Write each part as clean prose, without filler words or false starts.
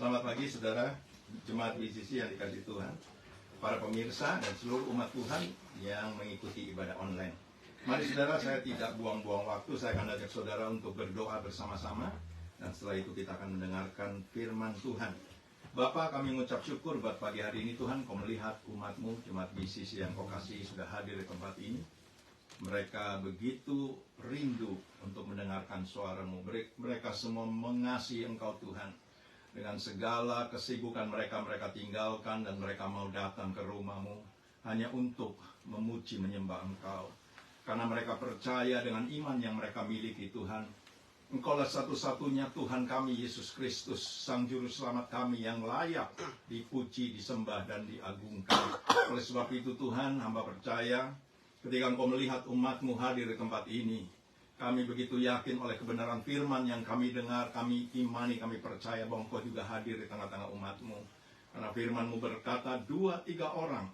Selamat pagi saudara, jemaat BCC yang dikasihi Tuhan, para pemirsa dan seluruh umat Tuhan yang mengikuti ibadah online. Mari saudara, saya tidak buang-buang waktu, saya akan ajak saudara untuk berdoa bersama-sama. Dan setelah itu kita akan mendengarkan firman Tuhan. Bapa, kami mengucap syukur buat pagi hari ini Tuhan, Kau melihat umat-Mu, jemaat BCC yang Kau kasihi sudah hadir di tempat ini. Mereka begitu rindu untuk mendengarkan suara-Mu. Mereka semua mengasihi Engkau Tuhan. Dengan segala kesibukan mereka tinggalkan dan mereka mau datang ke rumah-Mu hanya untuk memuji menyembah Engkau. Karena mereka percaya dengan iman yang mereka miliki Tuhan, Engkaulah satu-satunya Tuhan kami, Yesus Kristus, Sang Juru Selamat kami yang layak dipuji, disembah dan diagungkan. Oleh sebab itu Tuhan, hamba percaya ketika Engkau melihat umat-Mu hadir di tempat ini, kami begitu yakin oleh kebenaran firman yang kami dengar, kami imani, kami percaya bahwa Engkau juga hadir di tengah-tengah umat-Mu. Karena firman-Mu berkata, 2-3 orang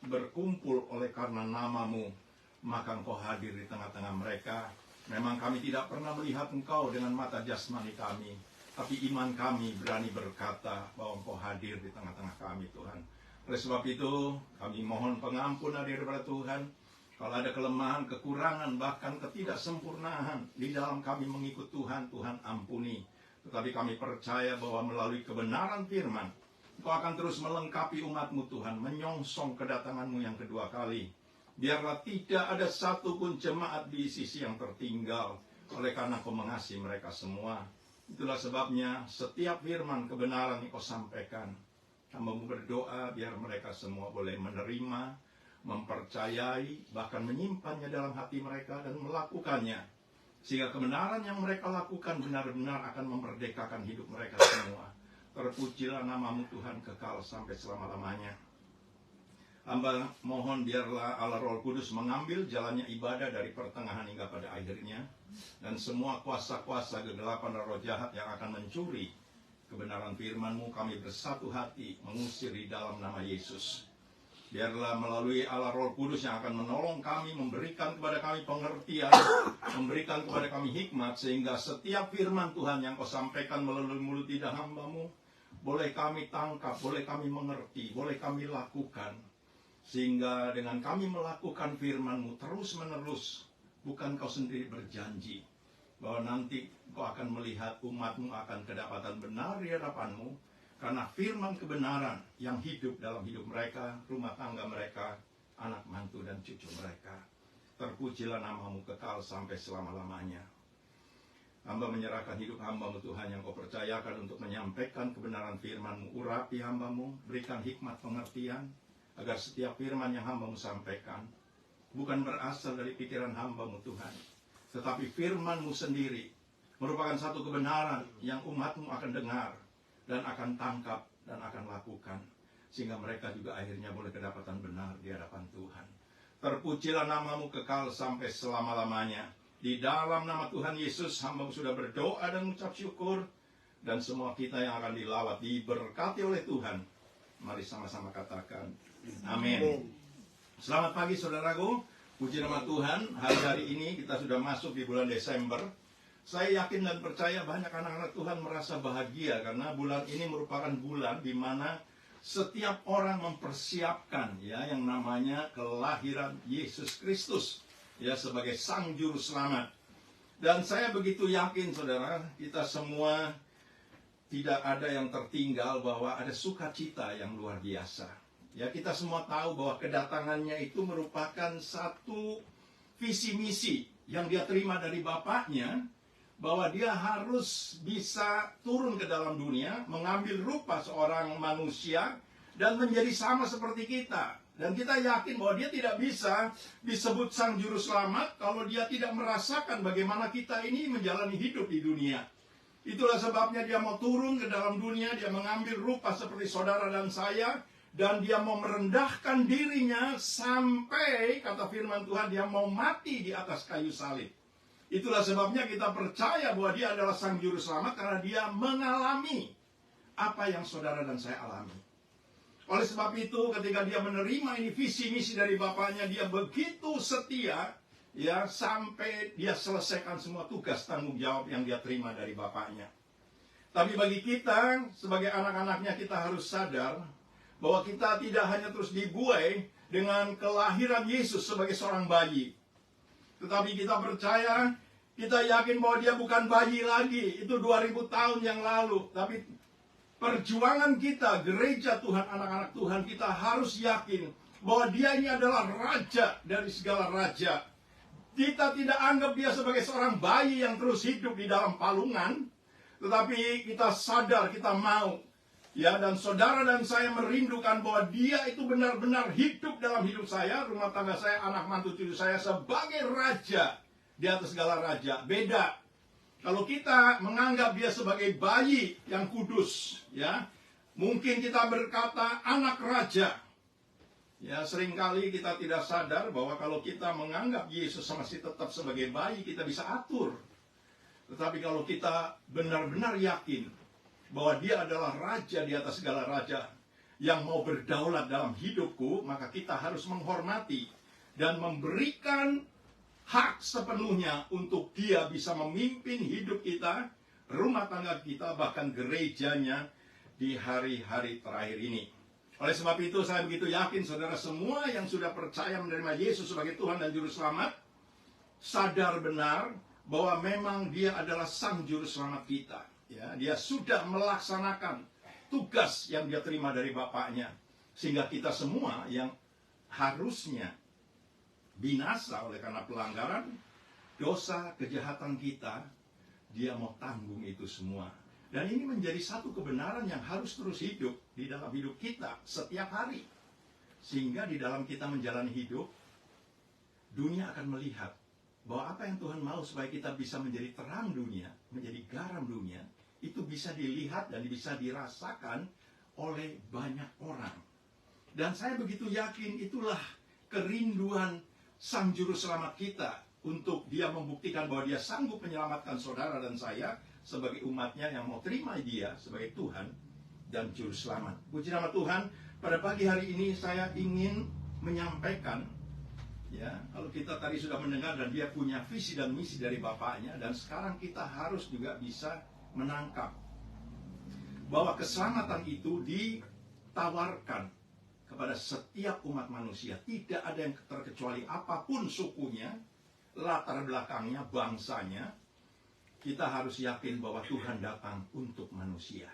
berkumpul oleh karena nama-Mu, maka Engkau hadir di tengah-tengah mereka. Memang kami tidak pernah melihat Engkau dengan mata jasmani kami, tapi iman kami berani berkata bahwa Engkau hadir di tengah-tengah kami Tuhan. Oleh sebab itu, kami mohon pengampunan daripada Tuhan. Kalau ada kelemahan, kekurangan, bahkan ketidaksempurnaan di dalam kami mengikut Tuhan, Tuhan ampuni. Tetapi kami percaya bahwa melalui kebenaran firman, Engkau akan terus melengkapi umat-Mu Tuhan, menyongsong kedatangan-Mu yang kedua kali. Biarlah tidak ada satupun jemaat di sisi yang tertinggal, oleh karena Kau mengasihi mereka semua. Itulah sebabnya setiap firman kebenaran yang Kau sampaikan, hamba-Mu berdoa biar mereka semua boleh menerima, mempercayai, bahkan menyimpannya dalam hati mereka dan melakukannya. Sehingga kebenaran yang mereka lakukan benar-benar akan memerdekakan hidup mereka semua. Terpujilah nama-Mu Tuhan kekal sampai selama-lamanya. Hamba mohon biarlah Allah Roh Kudus mengambil jalannya ibadah dari pertengahan hingga pada akhirnya. Dan semua kuasa-kuasa kegelapan roh jahat yang akan mencuri kebenaran firman-Mu, kami bersatu hati mengusir di dalam nama Yesus. Biarlah melalui Allah Roh Kudus yang akan menolong kami, memberikan kepada kami pengertian, memberikan kepada kami hikmat, sehingga setiap firman Tuhan yang Kau sampaikan melalui mulut lidah hamba-Mu, boleh kami tangkap, boleh kami mengerti, boleh kami lakukan. Sehingga dengan kami melakukan firman-Mu terus-menerus, bukan Kau sendiri berjanji bahwa nanti Kau akan melihat umat-Mu akan kedapatan benar di hadapan-Mu, karena firman kebenaran yang hidup dalam hidup mereka, rumah tangga mereka, anak mantu dan cucu mereka. Terpujilah nama-Mu kekal sampai selama-lamanya. Hamba menyerahkan hidup hamba-Mu Tuhan yang Kau percayakan untuk menyampaikan kebenaran firman-Mu. Urapi hamba-Mu, berikan hikmat pengertian, agar setiap firman yang hamba-Mu sampaikan bukan berasal dari pikiran hamba-Mu Tuhan, tetapi firman-Mu sendiri merupakan satu kebenaran yang umat-Mu akan dengar dan akan tangkap dan akan lakukan, sehingga mereka juga akhirnya boleh kedapatan benar di hadapan Tuhan. Terpujilah nama-Mu kekal sampai selama-lamanya. Di dalam nama Tuhan Yesus, hamba-Mu sudah berdoa dan mengucap syukur, dan semua kita yang akan dilawat diberkati oleh Tuhan. Mari sama-sama katakan amin. Selamat pagi saudaraku, puji nama Tuhan. Hari-hari ini kita sudah masuk di bulan Desember. Saya yakin dan percaya banyak anak-anak Tuhan merasa bahagia karena bulan ini merupakan bulan di mana setiap orang mempersiapkan ya yang namanya kelahiran Yesus Kristus ya sebagai Sang Juru Selamat. Dan saya begitu yakin saudara, kita semua tidak ada yang tertinggal bahwa ada sukacita yang luar biasa. Ya, kita semua tahu bahwa kedatangannya itu merupakan satu visi misi yang dia terima dari Bapaknya, bahwa dia harus bisa turun ke dalam dunia, mengambil rupa seorang manusia, dan menjadi sama seperti kita. Dan kita yakin bahwa dia tidak bisa disebut Sang Juru Selamat kalau dia tidak merasakan bagaimana kita ini menjalani hidup di dunia. Itulah sebabnya dia mau turun ke dalam dunia, dia mengambil rupa seperti saudara dan saya, dan dia mau merendahkan dirinya sampai, kata firman Tuhan, dia mau mati di atas kayu salib. Itulah sebabnya kita percaya bahwa dia adalah Sang Juru Selamat karena dia mengalami apa yang saudara dan saya alami. Oleh sebab itu ketika dia menerima ini visi misi dari Bapaknya, dia begitu setia ya sampai dia selesaikan semua tugas tanggung jawab yang dia terima dari Bapaknya. Tapi bagi kita, sebagai anak-anaknya, kita harus sadar bahwa kita tidak hanya terus dibuai dengan kelahiran Yesus sebagai seorang bayi. Tetapi kita percaya, kita yakin bahwa dia bukan bayi lagi. Itu 2000 tahun yang lalu. Tapi perjuangan kita, gereja Tuhan, anak-anak Tuhan, kita harus yakin bahwa dia ini adalah raja dari segala raja. Kita tidak anggap dia sebagai seorang bayi yang terus hidup di dalam palungan. Tetapi kita sadar, kita mau. Ya, dan saudara dan saya merindukan bahwa dia itu benar-benar hidup dalam hidup saya, rumah tangga saya, anak mantu cucu saya sebagai raja di atas segala raja. Beda. Kalau kita menganggap dia sebagai bayi yang kudus, ya, mungkin kita berkata anak raja. Ya, seringkali kita tidak sadar bahwa kalau kita menganggap Yesus masih tetap sebagai bayi, kita bisa atur. Tetapi kalau kita benar-benar yakin bahwa dia adalah raja di atas segala raja yang mau berdaulat dalam hidupku, maka kita harus menghormati dan memberikan hak sepenuhnya untuk dia bisa memimpin hidup kita, rumah tangga kita, bahkan gerejanya di hari-hari terakhir ini. Oleh sebab itu saya begitu yakin saudara semua yang sudah percaya menerima Yesus sebagai Tuhan dan Juru Selamat, sadar benar bahwa memang dia adalah Sang Juru Selamat kita. Ya, dia sudah melaksanakan tugas yang dia terima dari Bapaknya. Sehingga kita semua yang harusnya binasa oleh karena pelanggaran, dosa, kejahatan kita, dia mau tanggung itu semua. Dan ini menjadi satu kebenaran yang harus terus hidup di dalam hidup kita setiap hari. Sehingga di dalam kita menjalani hidup, dunia akan melihat bahwa apa yang Tuhan mau supaya kita bisa menjadi terang dunia, menjadi garam dunia, itu bisa dilihat dan bisa dirasakan oleh banyak orang. Dan saya begitu yakin itulah kerinduan Sang Juru Selamat kita untuk dia membuktikan bahwa dia sanggup menyelamatkan saudara dan saya sebagai umatnya yang mau terima dia sebagai Tuhan dan Juru Selamat. Puji nama Tuhan, pada pagi hari ini saya ingin menyampaikan, ya, kalau kita tadi sudah mendengar dan dia punya visi dan misi dari Bapaknya, dan sekarang kita harus juga bisa menangkap bahwa keselamatan itu ditawarkan kepada setiap umat manusia. Tidak ada yang terkecuali, apapun sukunya, latar belakangnya, bangsanya. Kita harus yakin bahwa Tuhan datang untuk manusia.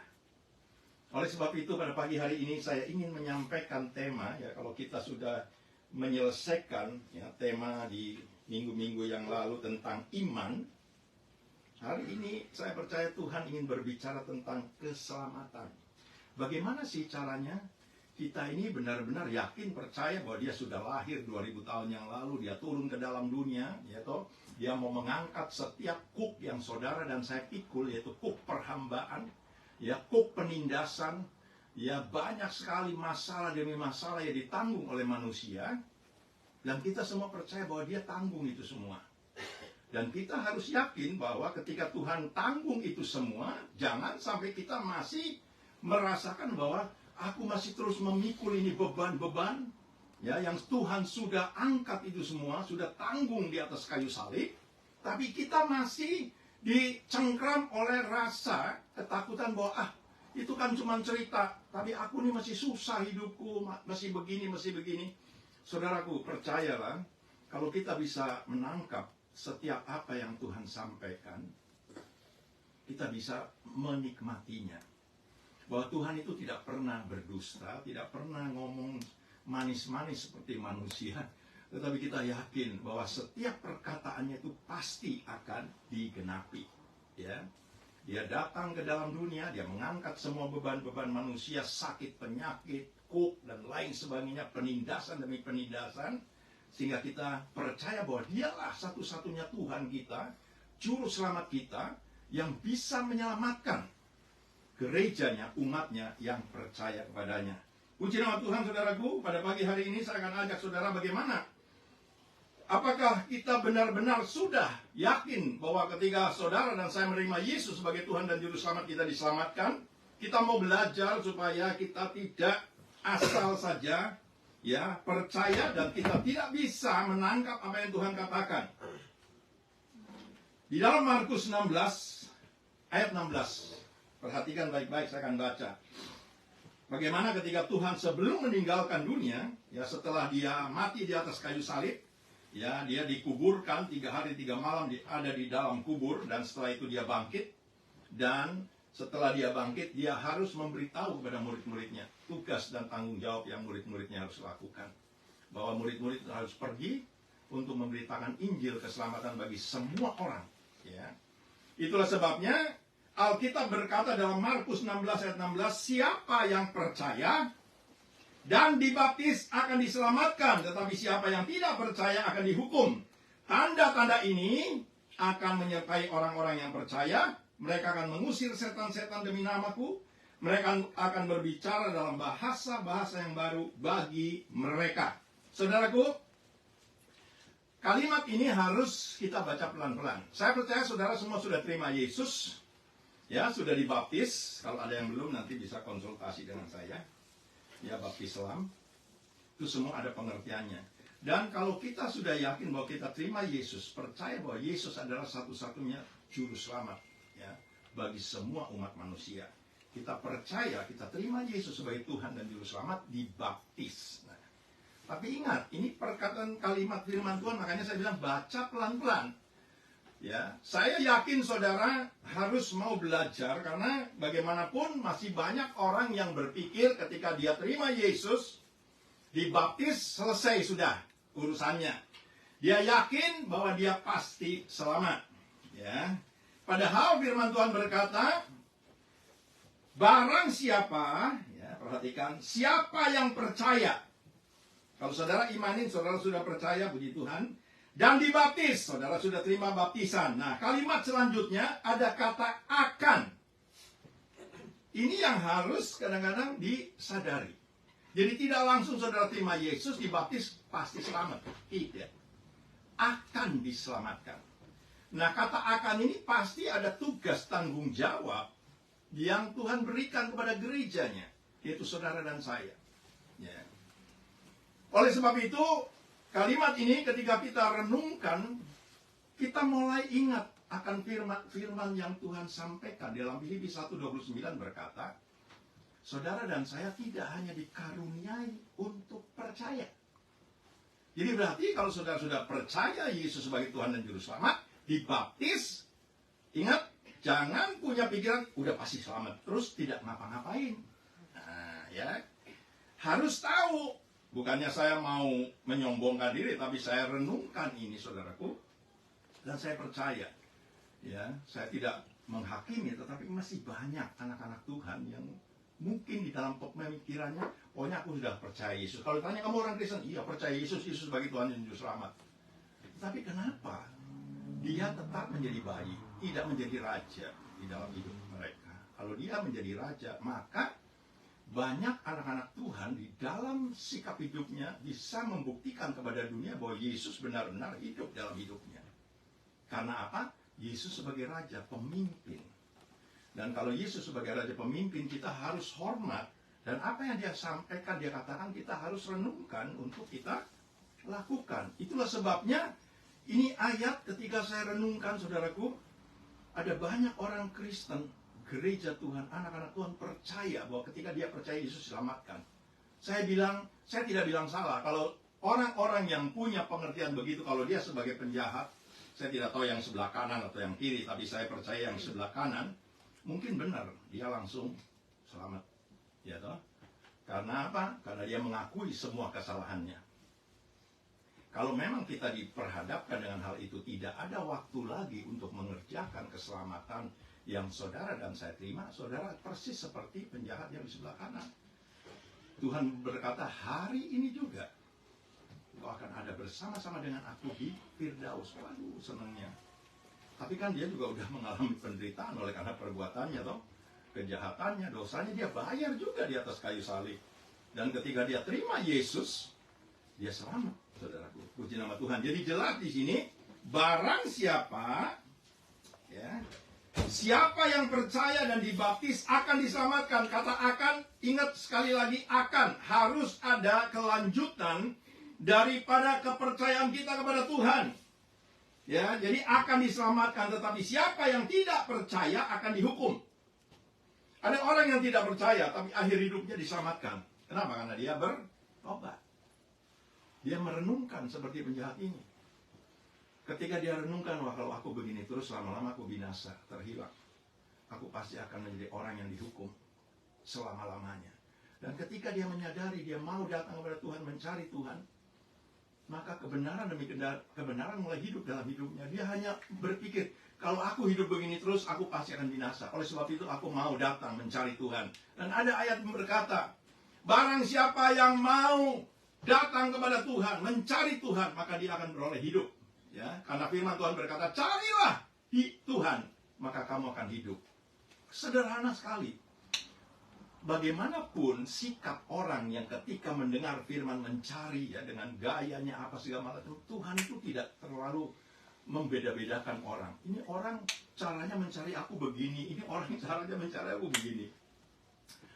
Oleh sebab itu pada pagi hari ini saya ingin menyampaikan tema, ya, kalau kita sudah menyelesaikan, ya, tema di minggu-minggu yang lalu tentang iman, hari ini saya percaya Tuhan ingin berbicara tentang keselamatan. Bagaimana sih caranya? Kita ini benar-benar yakin, percaya bahwa dia sudah lahir 2000 tahun yang lalu, dia turun ke dalam dunia, ya toh. Dia mau mengangkat setiap kuk yang saudara dan saya pikul, yaitu kuk perhambaan, ya, kuk penindasan, ya, banyak sekali masalah demi masalah yang ditanggung oleh manusia. Dan kita semua percaya bahwa dia tanggung itu semua. Dan kita harus yakin bahwa ketika Tuhan tanggung itu semua, jangan sampai kita masih merasakan bahwa aku masih terus memikul ini beban-beban, ya, yang Tuhan sudah angkat itu semua, sudah tanggung di atas kayu salib, tapi kita masih dicengkram oleh rasa ketakutan bahwa itu kan cuma cerita, tapi aku ini masih susah hidupku, masih begini, masih begini. Saudaraku, percayalah, kalau kita bisa menangkap setiap apa yang Tuhan sampaikan, kita bisa menikmatinya. Bahwa Tuhan itu tidak pernah berdusta, tidak pernah ngomong manis-manis seperti manusia, tetapi kita yakin bahwa setiap perkataannya itu pasti akan digenapi. Ya, dia datang ke dalam dunia, dia mengangkat semua beban-beban manusia, sakit, penyakit, kuk, dan lain sebagainya, penindasan demi penindasan, sehingga kita percaya bahwa dialah satu-satunya Tuhan kita, Juru Selamat kita, yang bisa menyelamatkan gerejanya, umatnya yang percaya kepadanya. Puji nama Tuhan, saudaraku. Pada pagi hari ini saya akan ajak saudara bagaimana. Apakah kita benar-benar sudah yakin bahwa ketika saudara dan saya menerima Yesus sebagai Tuhan dan Juru Selamat, kita diselamatkan? Kita mau belajar supaya kita tidak asal saja, ya, percaya dan kita tidak bisa menangkap apa yang Tuhan katakan. Di dalam Markus 16 ayat 16, Perhatikan baik-baik, saya akan baca. Bagaimana ketika Tuhan sebelum meninggalkan dunia, ya setelah dia mati di atas kayu salib, ya dia dikuburkan 3 hari 3 malam ada di dalam kubur, dan setelah itu dia bangkit. Dan setelah dia bangkit, dia harus memberitahu kepada murid-muridnya tugas dan tanggung jawab yang murid-muridnya harus lakukan. Bahwa murid-murid harus pergi untuk memberitakan Injil keselamatan bagi semua orang. Ya. Itulah sebabnya Alkitab berkata dalam Markus 16 ayat 16, siapa yang percaya dan dibaptis akan diselamatkan, tetapi siapa yang tidak percaya akan dihukum. Tanda-tanda ini akan menyertai orang-orang yang percaya. Mereka akan mengusir setan-setan demi namaku. Mereka akan berbicara dalam bahasa-bahasa yang baru bagi mereka. Saudaraku, kalimat ini harus kita baca pelan-pelan. Saya percaya saudara semua sudah terima Yesus, ya, sudah dibaptis. Kalau ada yang belum, nanti bisa konsultasi dengan saya. Ya, baptis Islam itu semua ada pengertiannya. Dan kalau kita sudah yakin bahwa kita terima Yesus, percaya bahwa Yesus adalah satu-satunya juru selamat, ya, bagi semua umat manusia, kita percaya, kita terima Yesus sebagai Tuhan dan juru selamat, dibaptis. Nah, tapi ingat, ini perkataan kalimat firman Tuhan, makanya saya bilang baca pelan-pelan. Ya, saya yakin saudara harus mau belajar, karena bagaimanapun masih banyak orang yang berpikir ketika dia terima Yesus, dibaptis, selesai sudah urusannya. Dia yakin bahwa dia pasti selamat. Ya, padahal firman Tuhan berkata, barang siapa, ya, perhatikan, siapa yang percaya. Kalau saudara imanin, saudara sudah percaya, puji Tuhan, dan dibaptis, saudara sudah terima baptisan. Nah, kalimat selanjutnya ada kata akan. Ini yang harus kadang-kadang disadari. Jadi tidak langsung saudara terima Yesus, dibaptis, pasti selamat. Tidak. Akan diselamatkan. Nah, kata akan ini pasti ada tugas tanggung jawab yang Tuhan berikan kepada gerejanya, yaitu saudara dan saya. Ya. Oleh sebab itu, kalimat ini ketika kita renungkan, kita mulai ingat akan firman yang Tuhan sampaikan. Dalam Filipi 1:29 berkata, saudara dan saya tidak hanya dikaruniai untuk percaya. Jadi berarti kalau saudara sudah percaya Yesus sebagai Tuhan dan Juru Selamat, dibaptis, ingat, jangan punya pikiran, udah pasti selamat, terus tidak ngapa-ngapain. Nah, ya, harus tahu. Bukannya saya mau menyombongkan diri, tapi saya renungkan ini, saudaraku. Dan saya percaya, ya, saya tidak menghakimi, tetapi masih banyak anak-anak Tuhan yang mungkin di dalam pemikirannya, pokoknya aku sudah percaya Yesus. Kalau tanya kamu orang Kristen, iya percaya Yesus, Yesus sebagai Tuhan dan Juru Selamat. Tapi kenapa dia tetap menjadi bayi, tidak menjadi raja di dalam hidup mereka? Kalau dia menjadi raja, maka banyak anak-anak Tuhan di dalam sikap hidupnya bisa membuktikan kepada dunia bahwa Yesus benar-benar hidup dalam hidupnya. Karena apa? Yesus sebagai raja, pemimpin. Dan kalau Yesus sebagai raja pemimpin, kita harus hormat. Dan apa yang dia sampaikan, dia katakan, kita harus renungkan untuk kita lakukan. Itulah sebabnya ini ayat ketika saya renungkan, saudaraku, ada banyak orang Kristen, gereja Tuhan, anak-anak Tuhan percaya bahwa ketika dia percaya Yesus selamatkan. Saya tidak bilang salah. Kalau orang-orang yang punya pengertian begitu, kalau dia sebagai penjahat, saya tidak tahu yang sebelah kanan atau yang kiri, tapi saya percaya yang sebelah kanan, mungkin benar, dia langsung selamat. Ya toh? Karena apa? Karena dia mengakui semua kesalahannya. Kalau memang kita diperhadapkan dengan hal itu, tidak ada waktu lagi untuk mengerjakan keselamatan yang saudara dan saya terima. Saudara persis seperti penjahat yang di sebelah kanan. Tuhan berkata, hari ini juga kau akan ada bersama-sama dengan aku di Firdaus. Waduh, senangnya. Tapi kan dia juga udah mengalami penderitaan oleh karena perbuatannya, toh, kejahatannya, dosanya, dia bayar juga di atas kayu salib. Dan ketika dia terima Yesus, dia selamat, saudaraku. Puji nama Tuhan. Jadi jelas di sini, barang siapa, ya, siapa yang percaya dan dibaptis akan diselamatkan. Kata akan, ingat sekali lagi, akan. Harus ada kelanjutan daripada kepercayaan kita kepada Tuhan. Ya, jadi akan diselamatkan, tetapi siapa yang tidak percaya akan dihukum. Ada orang yang tidak percaya, tapi akhir hidupnya diselamatkan. Kenapa? Karena dia bertobat. Dia merenungkan seperti penjahat ini. Ketika dia renungkan, wah kalau aku begini terus, lama-lama aku binasa, terhilang. Aku pasti akan menjadi orang yang dihukum selama-lamanya. Dan ketika dia menyadari, dia mau datang kepada Tuhan, mencari Tuhan, maka kebenaran demi kebenaran mulai hidup dalam hidupnya. Dia hanya berpikir, kalau aku hidup begini terus, aku pasti akan binasa. Oleh sebab itu, aku mau datang mencari Tuhan. Dan ada ayat yang berkata, barang siapa yang mau datang kepada Tuhan, mencari Tuhan, maka dia akan beroleh hidup. Ya, karena firman Tuhan berkata, carilah Tuhan, maka kamu akan hidup. Sederhana sekali. Bagaimanapun sikap orang yang ketika mendengar firman mencari, ya, dengan gayanya apa segala macam, Tuhan itu tidak terlalu membeda-bedakan orang. Ini orang caranya mencari aku begini, ini orang caranya mencari aku begini.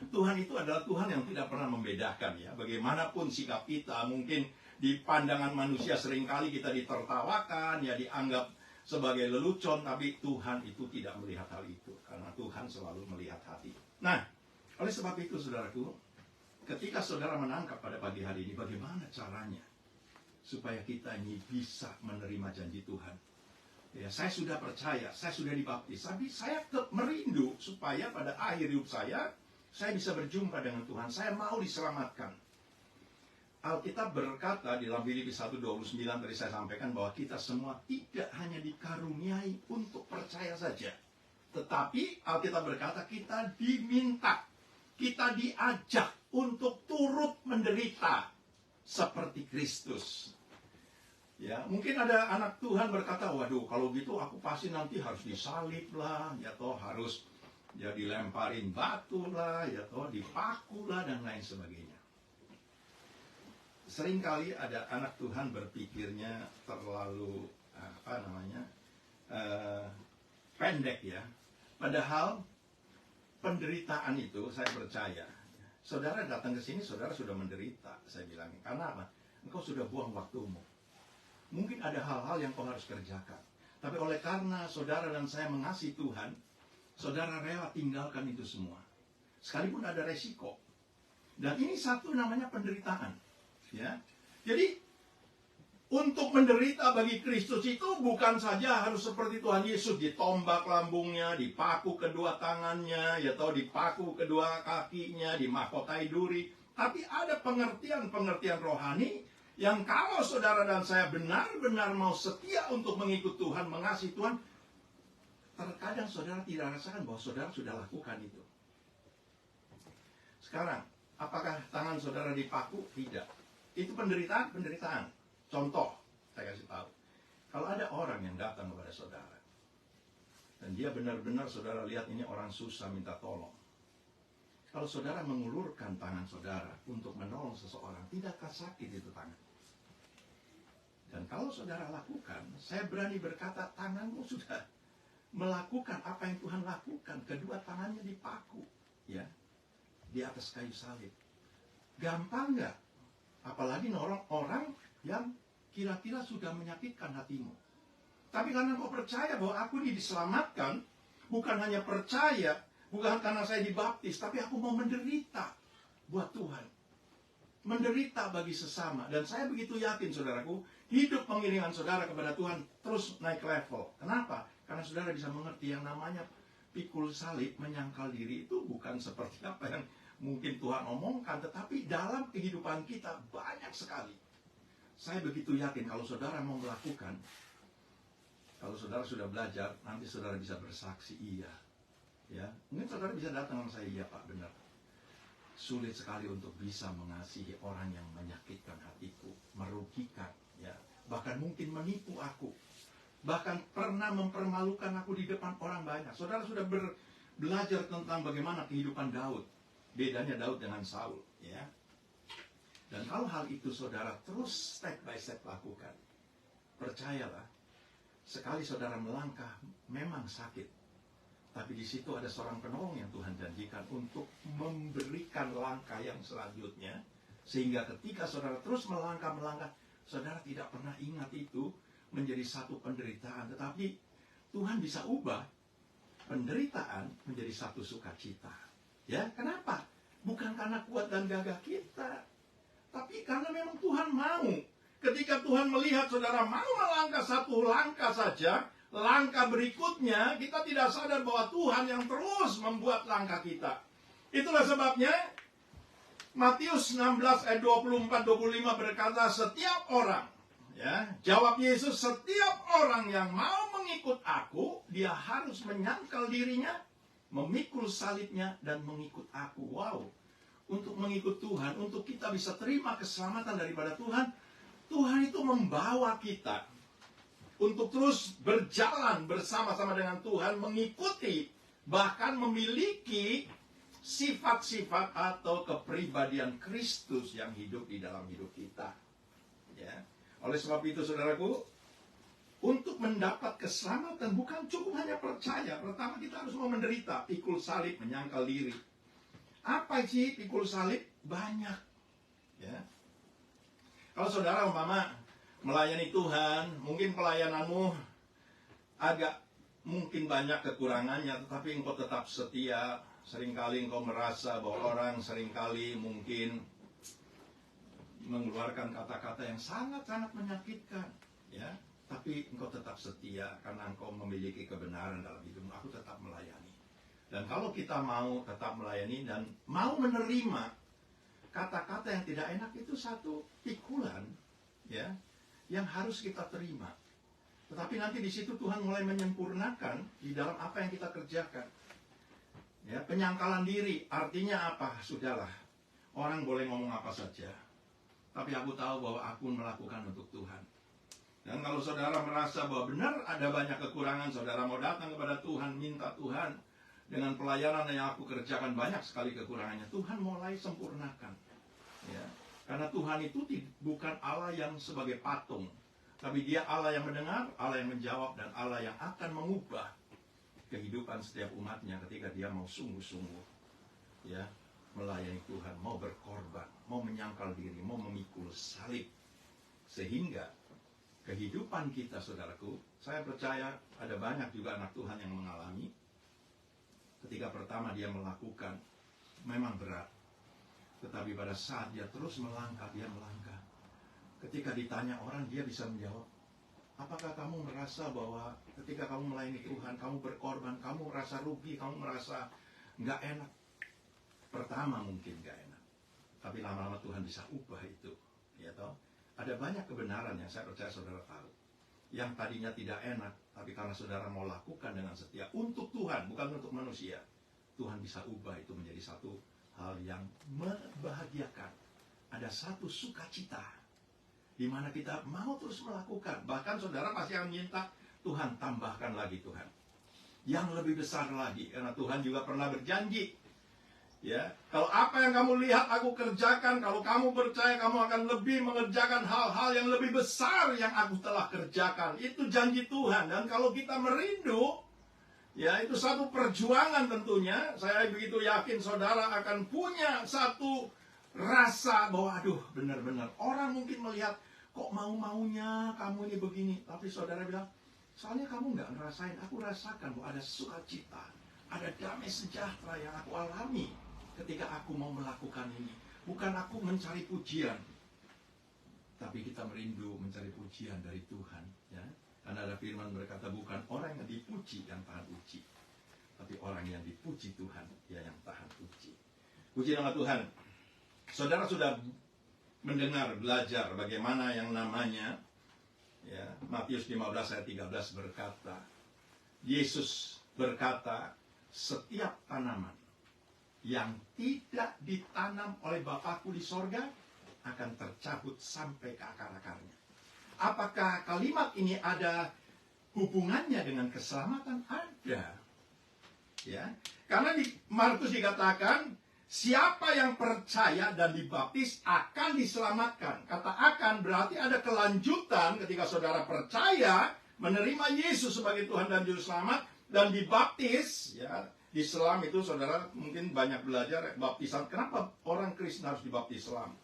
Tuhan itu adalah Tuhan yang tidak pernah membedakan, ya. Bagaimanapun sikap kita, mungkin di pandangan manusia seringkali kita ditertawakan, ya, dianggap sebagai lelucon, tapi Tuhan itu tidak melihat hal itu, karena Tuhan selalu melihat hati. Nah, oleh sebab itu, saudaraku, ketika saudara menangkap pada pagi hari ini, bagaimana caranya supaya kita ini bisa menerima janji Tuhan? Ya, saya sudah percaya, saya sudah dibaptis, tapi saya tetap merindu supaya pada akhir hidup saya bisa berjumpa dengan Tuhan. Saya mau diselamatkan. Alkitab berkata di dalam Filipi 1:29 tadi saya sampaikan bahwa kita semua tidak hanya dikaruniai untuk percaya saja, tetapi Alkitab berkata kita diminta, kita diajak untuk turut menderita seperti Kristus. Ya, mungkin ada anak Tuhan berkata, waduh, kalau gitu aku pasti nanti harus disalib lah, ya toh harus ya dilemparin batu lah, ya toh dipaku lah, dan lain sebagainya. Seringkali ada anak Tuhan berpikirnya terlalu pendek, ya. Padahal penderitaan itu, saya percaya, saudara datang ke sini, saudara sudah menderita. Saya bilang, karena apa? Engkau sudah buang waktumu. Mungkin ada hal-hal yang kau harus kerjakan, tapi oleh karena saudara dan saya mengasihi Tuhan, saudara rela tinggalkan itu semua, sekalipun ada resiko. Dan ini satu namanya penderitaan, ya. Jadi untuk menderita bagi Kristus itu bukan saja harus seperti Tuhan Yesus, ditombak lambungnya, dipaku kedua tangannya, ya atau dipaku kedua kakinya, dimahkotai duri. Tapi ada pengertian-pengertian rohani yang kalau saudara dan saya benar-benar mau setia untuk mengikut Tuhan, mengasihi Tuhan, terkadang saudara tidak rasakan bahwa saudara sudah lakukan itu. Sekarang, apakah tangan saudara dipaku? Tidak. Itu penderitaan. Contoh, saya kasih tahu. Kalau ada orang yang datang kepada saudara, dan dia benar-benar saudara lihat ini orang susah minta tolong. Kalau saudara mengulurkan tangan saudara untuk menolong seseorang, tidakkah sakit itu tangan? Dan kalau saudara lakukan, saya berani berkata, tanganmu sudah melakukan apa yang Tuhan lakukan. Kedua tangannya dipaku, ya, di atas kayu salib. Gampang nggak? Apalagi nolong orang yang kira-kira sudah menyakitkan hatimu. Tapi karena kau percaya bahwa aku ini diselamatkan, bukan hanya percaya, bukan karena saya dibaptis, tapi aku mau menderita buat Tuhan. Menderita bagi sesama. Dan saya begitu yakin, saudaraku, hidup pengiringan saudara kepada Tuhan terus naik level. Kenapa? Karena saudara bisa mengerti yang namanya pikul salib, menyangkal diri itu bukan seperti apa yang mungkin Tuhan omongkan, tetapi dalam kehidupan kita banyak sekali. Saya begitu yakin kalau saudara mau melakukan, kalau saudara sudah belajar, nanti saudara bisa bersaksi, iya. Ya, mungkin saudara bisa datang sama saya, iya Pak, benar. Sulit sekali untuk bisa mengasihi orang yang menyakitkan hatiku, merugikan, ya, bahkan mungkin menipu aku, bahkan pernah mempermalukan aku di depan orang banyak. Saudara sudah belajar tentang bagaimana kehidupan Daud, bedanya Daud dengan Saul, ya. Dan kalau hal itu saudara terus step by step lakukan, percayalah, sekali saudara melangkah memang sakit, tapi di situ ada seorang penolong yang Tuhan janjikan untuk memberikan langkah yang selanjutnya, sehingga ketika saudara terus melangkah, saudara tidak pernah ingat itu menjadi satu penderitaan, tetapi Tuhan bisa ubah penderitaan menjadi satu sukacita. Ya, kenapa? Bukan karena kuat dan gagah kita, tapi karena memang Tuhan mau. Ketika Tuhan melihat saudara mau melangkah satu langkah saja, langkah berikutnya kita tidak sadar bahwa Tuhan yang terus membuat langkah kita. Itulah sebabnya Matius 16 ayat 24-25 berkata, setiap orang, ya, jawab Yesus, setiap orang yang mau mengikut aku, dia harus menyangkal dirinya, memikul salibnya, dan mengikut aku. Wow, untuk mengikut Tuhan, untuk kita bisa terima keselamatan daripada Tuhan, Tuhan itu membawa kita untuk terus berjalan bersama-sama dengan Tuhan, mengikuti, bahkan memiliki sifat-sifat atau kepribadian Kristus yang hidup di dalam hidup kita. Ya. Oleh sebab itu, saudaraku, untuk mendapat keselamatan bukan cukup hanya percaya. Pertama kita harus mau menderita, pikul salib, menyangkal diri. Apa sih pikul salib? Banyak. Ya. Kalau saudara umpama melayani Tuhan, mungkin pelayananmu agak mungkin banyak kekurangannya, tetapi engkau tetap setia. Seringkali engkau merasa bahwa orang seringkali mungkin mengeluarkan kata-kata yang sangat-sangat menyakitkan, ya. Tapi engkau tetap setia karena engkau memiliki kebenaran dalam hidupmu. Aku tetap melayani. Dan kalau kita mau tetap melayani dan mau menerima kata-kata yang tidak enak, itu satu pikulan, ya, yang harus kita terima. Tetapi nanti di situ Tuhan mulai menyempurnakan di dalam apa yang kita kerjakan. Ya, penyangkalan diri artinya apa? Sudahlah, orang boleh ngomong apa saja, tapi aku tahu bahwa aku melakukan untuk Tuhan. Dan kalau saudara merasa bahwa benar ada banyak kekurangan, saudara mau datang kepada Tuhan, minta Tuhan, dengan pelayanan yang aku kerjakan banyak sekali kekurangannya, Tuhan mulai sempurnakan. Ya, karena Tuhan itu bukan Allah yang sebagai patung, tapi Dia Allah yang mendengar, Allah yang menjawab, dan Allah yang akan mengubah kehidupan setiap umatnya ketika Dia mau sungguh-sungguh, ya, melayani Tuhan, mau berkorban, mau menyangkal diri, mau memikul salib. Sehingga kehidupan kita, saudaraku, saya percaya ada banyak juga anak Tuhan yang mengalami ketika pertama dia melakukan, memang berat. Tetapi pada saat dia terus melangkah, dia melangkah. Ketika ditanya orang, dia bisa menjawab. Apakah kamu merasa bahwa ketika kamu melayani Tuhan, kamu berkorban, kamu merasa rugi, kamu merasa nggak enak? Pertama mungkin nggak enak. Tapi lama-lama Tuhan bisa ubah itu. Ya toh? Ada banyak kebenaran yang saya percaya saudara tahu. Yang tadinya tidak enak, tapi karena saudara mau lakukan dengan setia untuk Tuhan, bukan untuk manusia, Tuhan bisa ubah itu menjadi satu hal yang membahagiakan. Ada satu sukacita di mana kita mau terus melakukan. Bahkan saudara pasti akan minta, Tuhan tambahkan lagi Tuhan, yang lebih besar lagi. Karena Tuhan juga pernah berjanji, ya, kalau apa yang kamu lihat aku kerjakan, kalau kamu percaya, kamu akan lebih mengerjakan hal-hal yang lebih besar yang aku telah kerjakan. Itu janji Tuhan. Dan kalau kita merindu, ya, itu satu perjuangan tentunya. Saya begitu yakin saudara akan punya satu rasa bahwa aduh, benar-benar orang mungkin melihat, kok mau-maunya kamu ini begini. Tapi saudara bilang, soalnya kamu nggak ngerasain, aku rasakan bahwa ada sukacita, ada damai sejahtera yang aku alami ketika aku mau melakukan ini. Bukan aku mencari pujian, tapi kita merindu mencari pujian dari Tuhan, ya. Karena ada firman berkata, bukan orang yang dipuji yang tahan uji, tapi orang yang dipuji Tuhan, dia yang tahan uji. Puji nama Tuhan. Saudara sudah mendengar, belajar bagaimana yang namanya, ya, Matius 15 ayat 13 berkata, Yesus berkata, setiap tanaman yang tidak ditanam oleh Bapakku di sorga akan tercabut sampai ke akar-akarnya. Apakah kalimat ini ada hubungannya dengan keselamatan? Ada. Ya, karena di Markus dikatakan, siapa yang percaya dan dibaptis akan diselamatkan. Kata akan berarti ada kelanjutan ketika saudara percaya, menerima Yesus sebagai Tuhan dan Juru Selamat, dan dibaptis, ya. Di Islam itu saudara mungkin banyak belajar baptisan. Kenapa orang Kristen harus dibaptis Islam?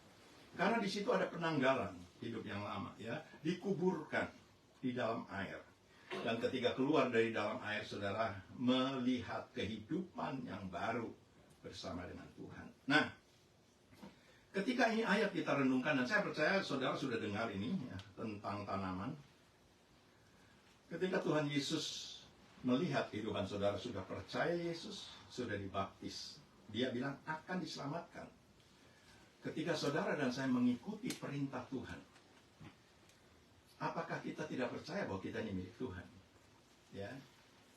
Karena di situ ada penanggalan hidup yang lama, ya, dikuburkan di dalam air. Dan ketika keluar dari dalam air, saudara melihat kehidupan yang baru, bersama dengan Tuhan. Nah, ketika ini ayat kita renungkan, dan saya percaya saudara sudah dengar ini ya, tentang tanaman. Ketika Tuhan Yesus melihat kehidupan saudara sudah percaya Yesus, sudah dibaptis, dia bilang akan diselamatkan. Ketika saudara dan saya mengikuti perintah Tuhan, apakah kita tidak percaya bahwa kita ini milik Tuhan? Ya,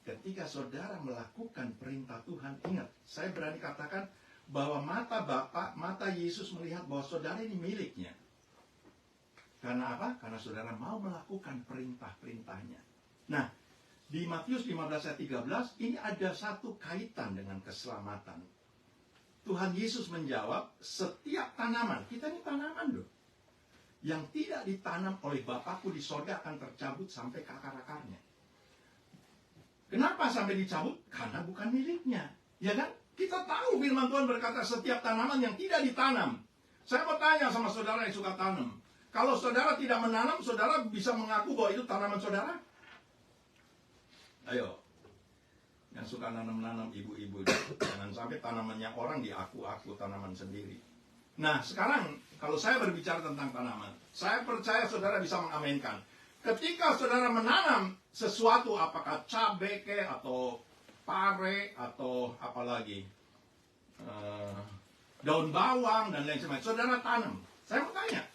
ketika saudara melakukan perintah Tuhan, ingat, saya berani katakan bahwa mata Bapa, mata Yesus melihat bahwa saudara ini miliknya. Karena apa? Karena saudara mau melakukan perintah-perintahnya. Nah, di Matius 15 ayat 13, ini ada satu kaitan dengan keselamatan. Tuhan Yesus menjawab, setiap tanaman, kita ini tanaman loh, yang tidak ditanam oleh Bapakku di sorga akan tercabut sampai ke akar-akarnya. Kenapa sampai dicabut? Karena bukan miliknya. Ya kan? Kita tahu firman Tuhan berkata setiap tanaman yang tidak ditanam. Saya mau tanya sama saudara yang suka tanam. Kalau saudara tidak menanam, saudara bisa mengaku bahwa itu tanaman saudara? Ayo, yang suka nanam-nanam ibu-ibu, jangan sampai tanamannya orang diaku-aku tanaman sendiri. Nah, sekarang kalau saya berbicara tentang tanaman, saya percaya saudara bisa mengaminkan. Ketika saudara menanam sesuatu, apakah cabai atau pare atau apalagi daun bawang dan lain sebagainya, saudara tanam. Saya mau tanya,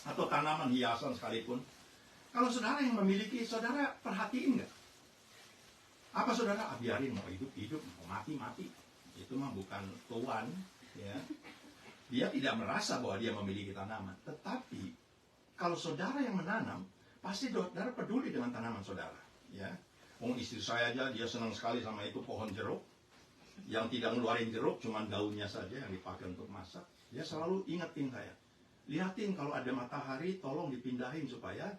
atau tanaman hiasan sekalipun, kalau saudara yang memiliki, saudara perhatiin nggak? Apa saudara biarin, mau hidup, mau mati. Itu mah bukan Tuhan, ya. Dia tidak merasa bahwa dia memiliki tanaman. Tetapi kalau saudara yang menanam, pasti saudara peduli dengan tanaman saudara, ya. Istri saya aja dia senang sekali sama itu pohon jeruk, yang tidak ngeluarin jeruk, cuma daunnya saja yang dipakai untuk masak. Dia selalu ingetin saya, lihatin kalau ada matahari, tolong dipindahin supaya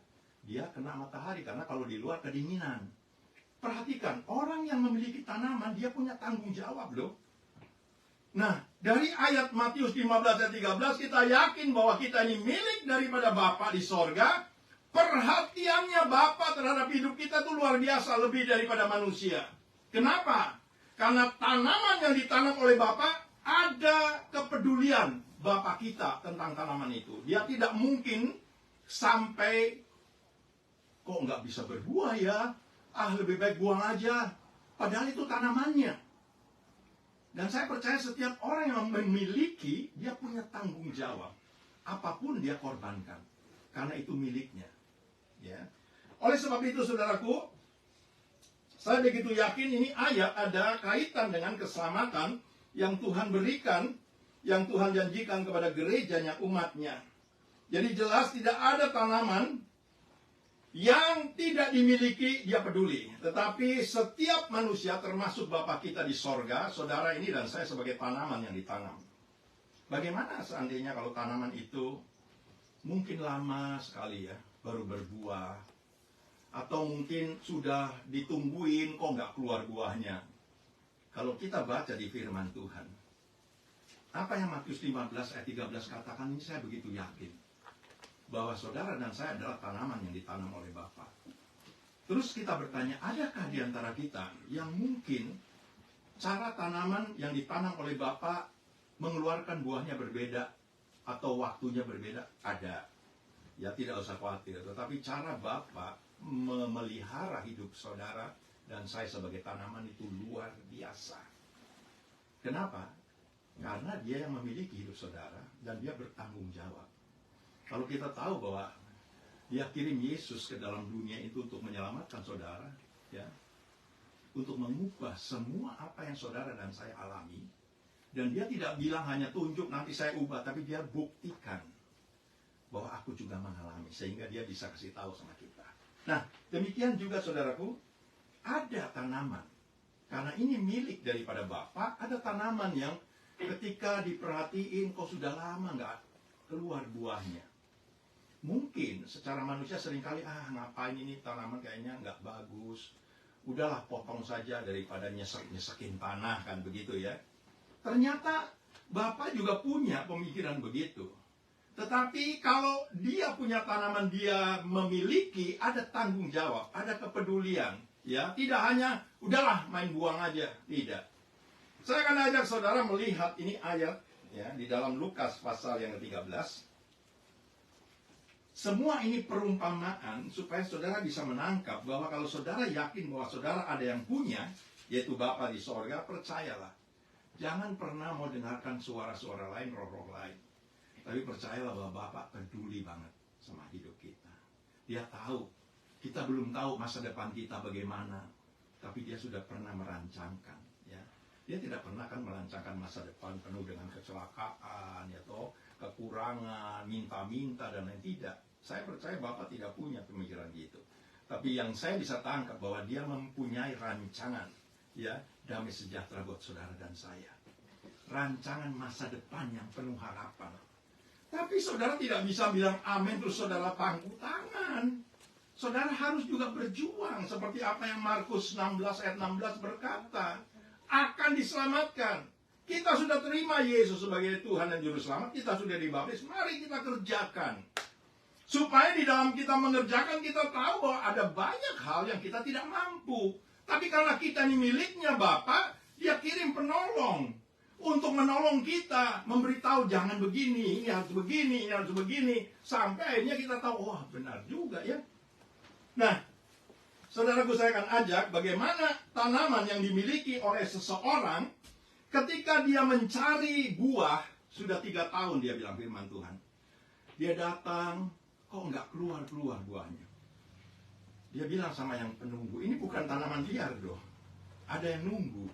dia kena matahari, karena kalau di luar kedinginan. Perhatikan, orang yang memiliki tanaman, dia punya tanggung jawab loh. Nah, dari ayat Matius 15 dan 13, kita yakin bahwa kita ini milik daripada Bapa di sorga. Perhatiannya Bapa terhadap hidup kita itu luar biasa, lebih daripada manusia. Kenapa? Karena tanaman yang ditanam oleh Bapa, ada kepedulian Bapa kita tentang tanaman itu. Dia tidak mungkin sampai, kok nggak bisa berbuah ya? Lebih baik buang aja. Padahal itu tanamannya. Dan saya percaya setiap orang yang memiliki, dia punya tanggung jawab. Apapun dia korbankan. Karena itu miliknya. Ya. Oleh sebab itu, saudaraku, saya begitu yakin ini ayat ada kaitan dengan keselamatan yang Tuhan berikan, yang Tuhan janjikan kepada gerejanya, umatnya. Jadi jelas tidak ada tanaman yang tidak dimiliki dia peduli. Tetapi setiap manusia, termasuk Bapa kita di sorga, saudara ini dan saya sebagai tanaman yang ditanam. Bagaimana seandainya kalau tanaman itu mungkin lama sekali ya baru berbuah, atau mungkin sudah ditungguin kok nggak keluar buahnya. Kalau kita baca di firman Tuhan, apa yang Matius 15 ayat 13 katakan, ini saya begitu yakin bahwa saudara dan saya adalah tanaman yang ditanam oleh Bapa. Terus kita bertanya, adakah di antara kita yang mungkin cara tanaman yang ditanam oleh Bapa mengeluarkan buahnya berbeda atau waktunya berbeda? Ada. Ya tidak usah khawatir. Tetapi cara Bapa memelihara hidup saudara dan saya sebagai tanaman itu luar biasa. Kenapa? Karena dia yang memiliki hidup saudara dan dia bertanggung jawab. Kalau kita tahu bahwa dia kirim Yesus ke dalam dunia itu untuk menyelamatkan saudara, ya, untuk mengubah semua apa yang saudara dan saya alami, dan dia tidak bilang hanya tunjuk nanti saya ubah, tapi dia buktikan bahwa aku juga mengalami, sehingga dia bisa kasih tahu sama kita. Nah, demikian juga saudaraku, ada tanaman, karena ini milik daripada Bapa, ada tanaman yang ketika diperhatiin kok sudah lama nggak keluar buahnya. Mungkin secara manusia seringkali, ngapain ini tanaman kayaknya nggak bagus, udahlah potong saja daripada nyesekin tanah, kan begitu ya. Ternyata Bapak juga punya pemikiran begitu. Tetapi kalau dia punya tanaman, dia memiliki, ada tanggung jawab, ada kepedulian, ya. Tidak hanya udahlah main buang aja, tidak. saya akan ajak saudara melihat ini ayat ya di dalam Lukas pasal yang ke-13. Semua ini perumpamaan supaya saudara bisa menangkap bahwa kalau saudara yakin bahwa saudara ada yang punya, yaitu Bapa di sorga, percayalah. Jangan pernah mau dengarkan suara-suara lain, roh-roh lain. Tapi percayalah bahwa Bapa peduli banget sama hidup kita. Dia tahu, kita belum tahu masa depan kita bagaimana, tapi dia sudah pernah merancangkan. Ya. Dia tidak pernah kan merancangkan masa depan penuh dengan kecelakaan, ya toh, kekurangan, minta-minta dan lain tidak. Saya percaya Bapak tidak punya pemikiran gitu. Tapi yang saya bisa tangkap bahwa dia mempunyai rancangan, ya, damai sejahtera buat saudara dan saya. Rancangan masa depan yang penuh harapan. Tapi saudara tidak bisa bilang amin terus saudara tangguh tangan. Saudara harus juga berjuang seperti apa yang Markus 16 ayat 16 berkata, akan diselamatkan. Kita sudah terima Yesus sebagai Tuhan dan Juru Selamat, kita sudah dibaptis, mari kita kerjakan. Supaya di dalam kita mengerjakan, kita tahu bahwa ada banyak hal yang kita tidak mampu. Tapi karena kita ini miliknya Bapa, dia kirim penolong. Untuk menolong kita, memberitahu jangan begini, ini harus begini, ini harus begini. Sampai akhirnya kita tahu, wah benar juga ya. Nah, saudaraku saya akan ajak bagaimana tanaman yang dimiliki oleh seseorang ketika dia mencari buah, sudah 3 tahun dia bilang firman Tuhan. Dia datang, kok nggak keluar-keluar buahnya. Dia bilang sama yang penunggu, ini bukan tanaman liar dong. Ada yang nunggu,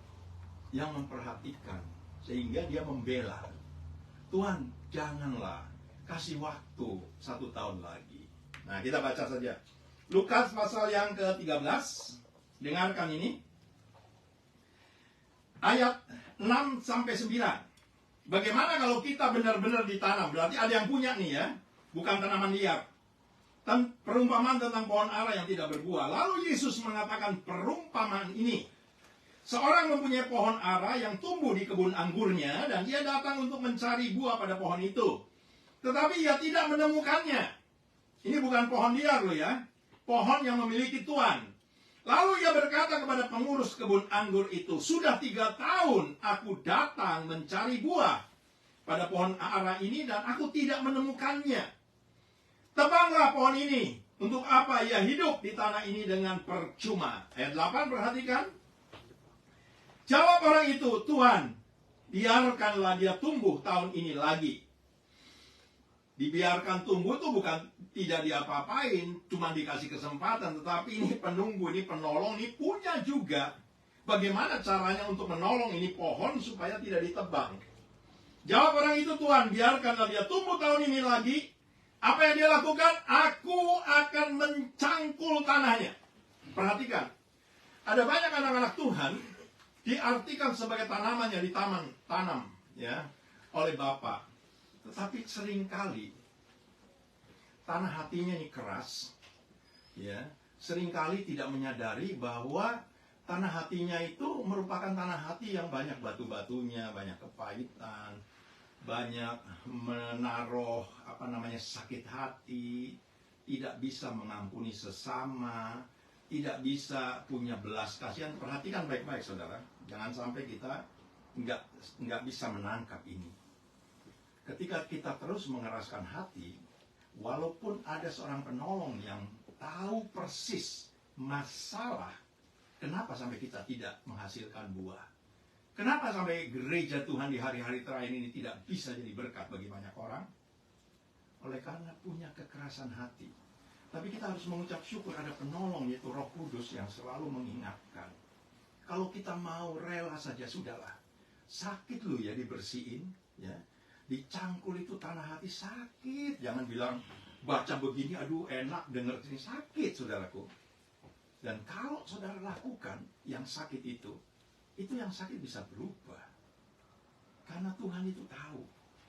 yang memperhatikan. Sehingga dia membela. Tuhan, janganlah kasih waktu 1 tahun lagi. Nah, kita baca saja. Lukas pasal yang ke-13. Dengarkan ini. Ayat 6-9. Bagaimana kalau kita benar-benar ditanam? Berarti ada yang punya nih ya. Bukan tanaman liar. Perumpamaan tentang pohon ara yang tidak berbuah. Lalu Yesus mengatakan perumpamaan ini. Seorang mempunyai pohon ara yang tumbuh di kebun anggurnya, dan dia datang untuk mencari buah pada pohon itu. Tetapi ia tidak menemukannya. Ini bukan pohon liar loh ya. Pohon yang memiliki tuan. Lalu ia berkata kepada pengurus kebun anggur itu, sudah 3 tahun aku datang mencari buah pada pohon ara ini dan aku tidak menemukannya. Tebanglah pohon ini. Untuk apa ia hidup di tanah ini dengan percuma? Ayat 8 perhatikan. Jawab orang itu, Tuhan, biarkanlah dia tumbuh tahun ini lagi. Dibiarkan tumbuh itu bukan tidak diapa-apain, cuma dikasih kesempatan. Tetapi ini penunggu, ini penolong, ini punya juga. Bagaimana caranya untuk menolong ini pohon supaya tidak ditebang. Jawab orang itu, Tuhan, biarkanlah dia tumbuh tahun ini lagi. Apa yang dia lakukan? Aku akan mencangkul tanahnya. Perhatikan, ada banyak anak-anak Tuhan diartikan sebagai tanaman yang ditanam ya oleh Bapak. Tetapi seringkali tanah hatinya ini keras ya, seringkali tidak menyadari bahwa tanah hatinya itu merupakan tanah hati yang banyak batu-batunya, banyak kepahitan, banyak menaruh sakit hati, tidak bisa mengampuni sesama, tidak bisa punya belas kasihan. Perhatikan baik-baik saudara, jangan sampai kita nggak bisa menangkap ini. Ketika kita terus mengeraskan hati, walaupun ada seorang penolong yang tahu persis masalah, kenapa sampai kita tidak menghasilkan buah? Kenapa sampai gereja Tuhan di hari-hari terakhir ini tidak bisa jadi berkat bagi banyak orang? Oleh karena punya kekerasan hati. Tapi kita harus mengucap syukur ada penolong, yaitu Roh Kudus yang selalu mengingatkan. Kalau kita mau rela saja sudahlah. Sakit loh ya dibersihin, ya. Dicangkul itu tanah hati sakit. Jangan bilang baca begini, aduh enak denger ini, sakit saudaraku. Dan kalau saudara lakukan yang sakit itu yang sakit bisa berubah. Karena Tuhan itu tahu.